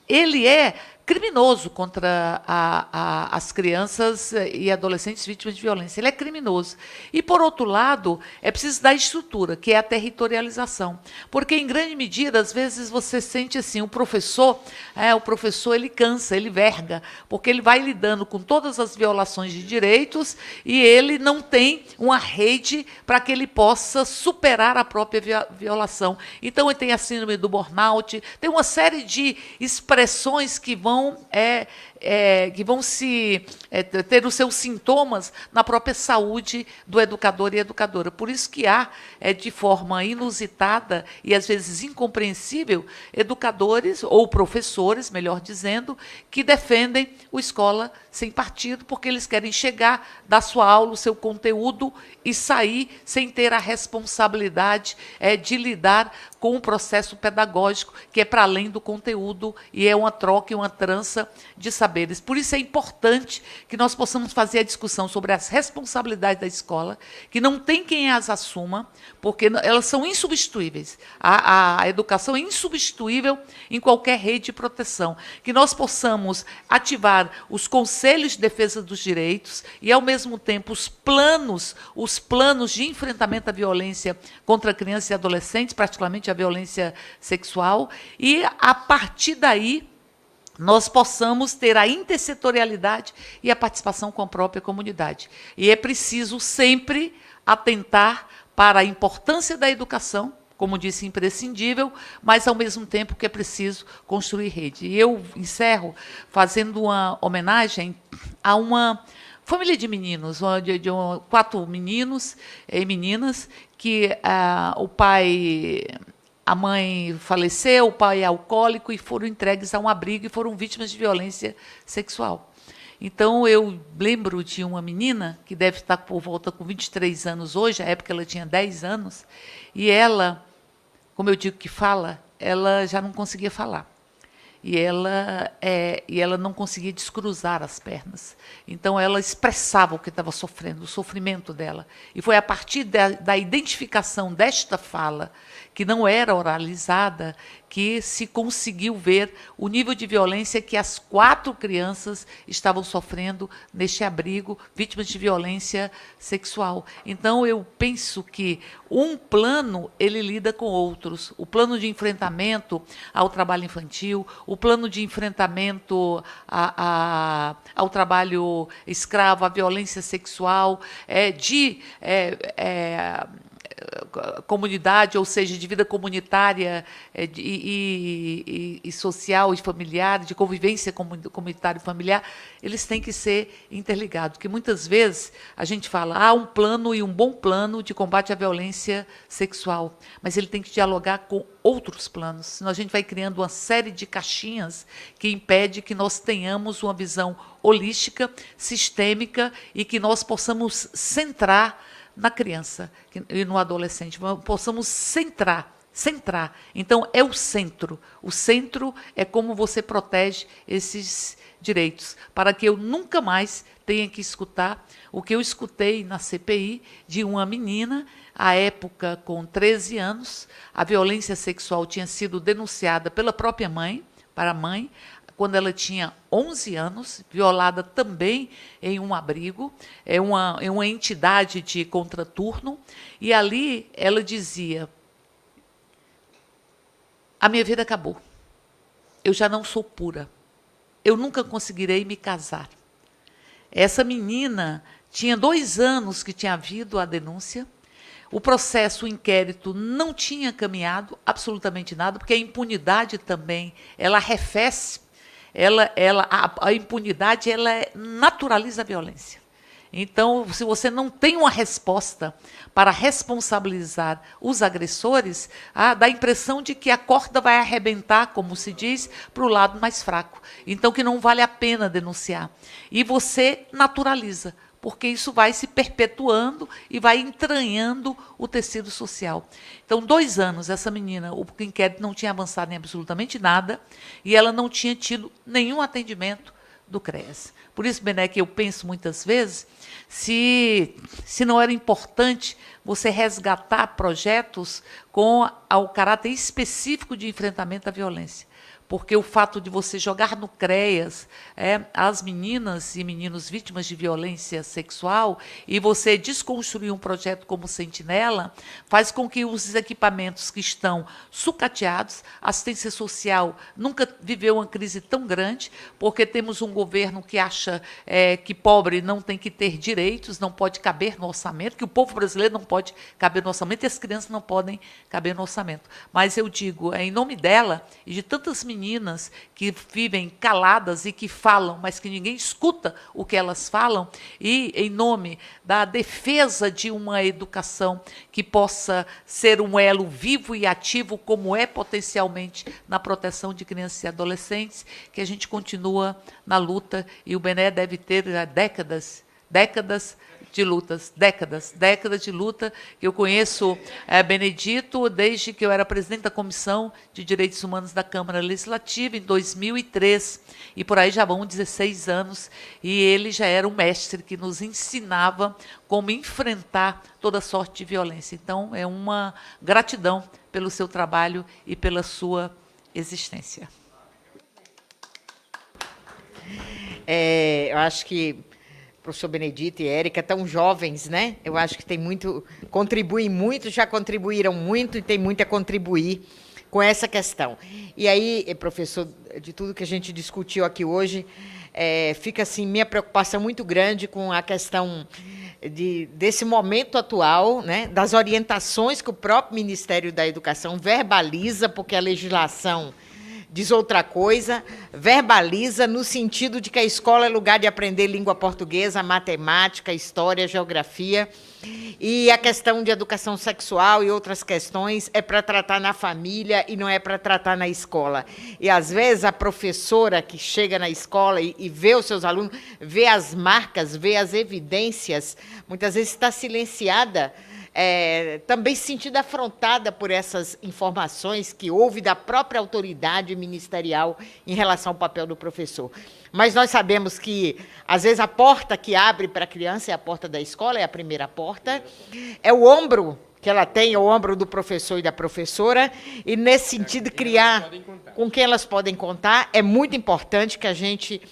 ele é criminoso contra as crianças e adolescentes vítimas de violência. Ele é criminoso. E, por outro lado, é preciso dar estrutura, que é a territorialização. Porque, em grande medida, às vezes você sente assim, o professor ele cansa, ele verga, porque ele vai lidando com todas as violações de direitos e ele não tem uma rede para que ele possa superar a própria violação. Então, ele tem a síndrome do burnout, tem uma série de expressões que vão ter os seus sintomas na própria saúde do educador e educadora. Por isso que há, de forma inusitada e às vezes incompreensível, educadores ou professores, melhor dizendo, que defendem o escola sem partido, porque eles querem chegar, dar sua aula, o seu conteúdo e sair sem ter a responsabilidade de lidar com um processo pedagógico que é para além do conteúdo e é uma troca e uma trança de saberes. Por isso é importante que nós possamos fazer a discussão sobre as responsabilidades da escola, que não tem quem as assuma, porque elas são insubstituíveis. A educação é insubstituível em qualquer rede de proteção. Que nós possamos ativar os conselhos de defesa dos direitos e, ao mesmo tempo, os planos de enfrentamento à violência contra crianças e adolescentes, particularmente a violência sexual, e, a partir daí, nós possamos ter a intersetorialidade e a participação com a própria comunidade. E é preciso sempre atentar para a importância da educação, como disse, imprescindível, mas, ao mesmo tempo, que é preciso construir rede. E eu encerro fazendo uma homenagem a uma família de meninos, de 4 meninos e meninas, que a mãe faleceu, o pai é alcoólico e foram entregues a um abrigo e foram vítimas de violência sexual. Então, eu lembro de uma menina que deve estar por volta com 23 anos hoje, na época ela tinha 10 anos, e ela, como eu digo que fala, ela já não conseguia falar. E ela não conseguia descruzar as pernas. Então, ela expressava o que estava sofrendo, o sofrimento dela. E foi a partir da identificação desta fala, que não era oralizada, que se conseguiu ver o nível de violência que as 4 crianças estavam sofrendo neste abrigo, vítimas de violência sexual. Então, eu penso que um plano, ele lida com outros. O plano de enfrentamento ao trabalho infantil, o plano de enfrentamento ao trabalho escravo, à violência sexual, comunidade, ou seja, de vida comunitária e social e familiar, de convivência comunitária e familiar, eles têm que ser interligados. Porque muitas vezes a gente fala, há um plano e um bom plano de combate à violência sexual, mas ele tem que dialogar com outros planos, senão a gente vai criando uma série de caixinhas que impede que nós tenhamos uma visão holística, sistêmica e que nós possamos centrar na criança e no adolescente, possamos centrar. Então, é o centro. O centro é como você protege esses direitos, para que eu nunca mais tenha que escutar o que eu escutei na CPI de uma menina, à época com 13 anos, a violência sexual tinha sido denunciada pela própria mãe, para a mãe, quando ela tinha 11 anos, violada também em um abrigo, é uma entidade de contraturno, e ali ela dizia, a minha vida acabou, eu já não sou pura, eu nunca conseguirei me casar. Essa menina tinha 2 anos que tinha havido a denúncia, o processo, o inquérito não tinha caminhado absolutamente nada, porque a impunidade também, ela arrefece, a impunidade ela naturaliza a violência. Então, se você não tem uma resposta para responsabilizar os agressores, dá a impressão de que a corda vai arrebentar, como se diz, para o lado mais fraco. Então, que não vale a pena denunciar. E você naturaliza, porque isso vai se perpetuando e vai entranhando o tecido social. Então, 2 anos, essa menina, o inquérito não tinha avançado em absolutamente nada e ela não tinha tido nenhum atendimento do CREAS. Por isso, Bené, que eu penso muitas vezes, se não era importante você resgatar projetos com o caráter específico de enfrentamento à violência. Porque o fato de você jogar no CREAS as meninas e meninos vítimas de violência sexual e você desconstruir um projeto como Sentinela faz com que os equipamentos que estão sucateados, a assistência social nunca viveu uma crise tão grande, porque temos um governo que acha que pobre não tem que ter direitos, não pode caber no orçamento, que o povo brasileiro não pode caber no orçamento e as crianças não podem caber no orçamento. Mas eu digo, em nome dela e de tantas meninas que vivem caladas e que falam, mas que ninguém escuta o que elas falam, e em nome da defesa de uma educação que possa ser um elo vivo e ativo, como é potencialmente na proteção de crianças e adolescentes, que a gente continua na luta, e o Bené deve ter décadas de lutas, décadas de luta. Eu conheço Benedito desde que eu era presidente da Comissão de Direitos Humanos da Câmara Legislativa, em 2003, e por aí já vão 16 anos, e ele já era um mestre que nos ensinava como enfrentar toda sorte de violência. Então, é uma gratidão pelo seu trabalho e pela sua existência. Eu acho que professor Benedito e Érica, tão jovens, né? Eu acho que tem muito, contribuem muito, já contribuíram muito e tem muito a contribuir com essa questão. E aí, professor, de tudo que a gente discutiu aqui hoje, fica assim minha preocupação muito grande com a questão desse momento atual, né? Das orientações que o próprio Ministério da Educação verbaliza, porque a legislação diz outra coisa, verbaliza no sentido de que a escola é lugar de aprender língua portuguesa, matemática, história, geografia, e a questão de educação sexual e outras questões é para tratar na família e não é para tratar na escola. E, às vezes, a professora que chega na escola e vê os seus alunos, vê as marcas, vê as evidências, muitas vezes está silenciada, também se sentindo afrontada por essas informações que houve da própria autoridade ministerial em relação ao papel do professor. Mas nós sabemos que, às vezes, a porta que abre para a criança é a porta da escola, é a primeira porta, é o ombro que ela tem, o ombro do professor e da professora, e, nesse sentido, criar com quem elas podem contar. É muito importante que a gente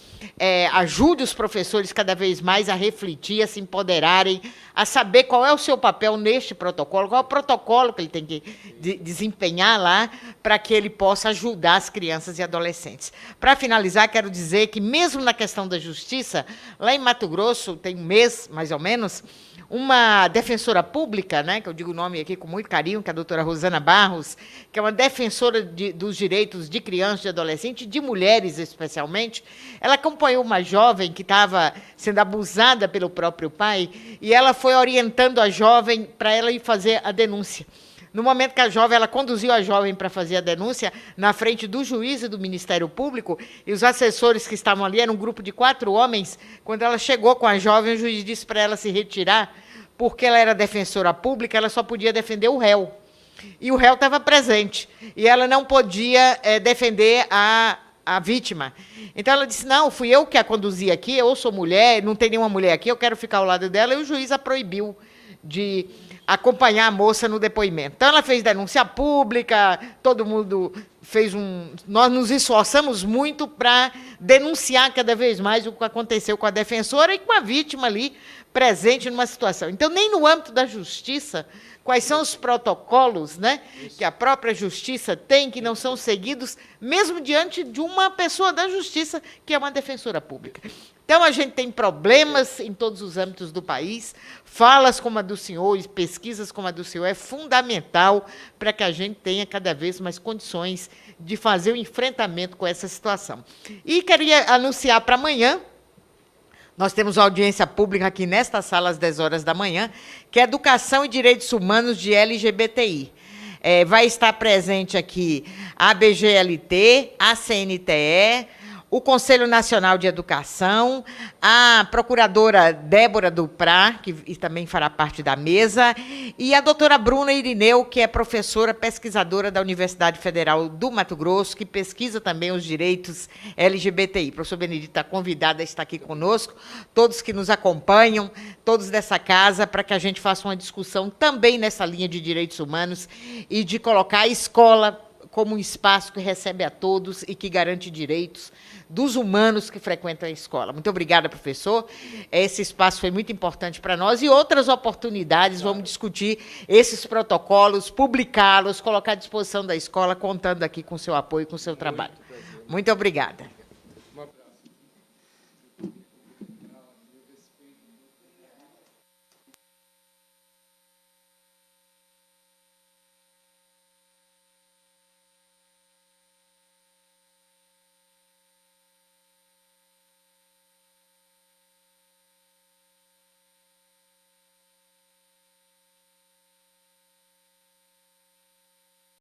ajude os professores cada vez mais a refletir, a se empoderarem, a saber qual é o seu papel neste protocolo, qual é o protocolo que ele tem que desempenhar lá para que ele possa ajudar as crianças e adolescentes. Para finalizar, quero dizer que, mesmo na questão da justiça, lá em Mato Grosso, tem um mês, mais ou menos, uma defensora pública, né, que eu digo o nome aqui com muito carinho, que é a doutora Rosana Barros, que é uma defensora dos direitos de crianças, de adolescentes, de mulheres especialmente. Ela acompanhou uma jovem que estava sendo abusada pelo próprio pai, e ela foi orientando a jovem para ela ir fazer a denúncia. No momento que ela conduziu a jovem para fazer a denúncia, na frente do juiz e do Ministério Público, e os assessores que estavam ali, era um grupo de 4 homens, quando ela chegou com a jovem, o juiz disse para ela se retirar, porque ela era defensora pública, ela só podia defender o réu. E o réu estava presente, e ela não podia defender a vítima. Então, ela disse, não, fui eu que a conduzi aqui, eu sou mulher, não tem nenhuma mulher aqui, eu quero ficar ao lado dela, e o juiz a proibiu de acompanhar a moça no depoimento. Então, ela fez denúncia pública, todo mundo fez nós nos esforçamos muito para denunciar cada vez mais o que aconteceu com a defensora e com a vítima ali presente numa situação. Então, nem no âmbito da justiça, quais são os protocolos, né, que a própria justiça tem, que não são seguidos, mesmo diante de uma pessoa da justiça, que é uma defensora pública. Então, a gente tem problemas em todos os âmbitos do país. Falas como a do senhor e pesquisas como a do senhor é fundamental para que a gente tenha cada vez mais condições de fazer o enfrentamento com essa situação. E queria anunciar para amanhã, nós temos audiência pública aqui nesta sala às 10 horas da manhã, que é Educação e Direitos Humanos de LGBTI. Vai estar presente aqui a ABGLT, a CNTE, o Conselho Nacional de Educação, a procuradora Débora Duprá, que também fará parte da mesa, e a doutora Bruna Irineu, que é professora pesquisadora da Universidade Federal do Mato Grosso, que pesquisa também os direitos LGBTI. Professor Benedito está convidada a estar aqui conosco, todos que nos acompanham, todos dessa casa, para que a gente faça uma discussão também nessa linha de direitos humanos e de colocar a escola como um espaço que recebe a todos e que garante direitos dos humanos que frequentam a escola. Muito obrigada, professor. Esse espaço foi muito importante para nós e outras oportunidades, vamos discutir esses protocolos, publicá-los, colocar à disposição da escola, contando aqui com o seu apoio, com o seu trabalho. Muito obrigada.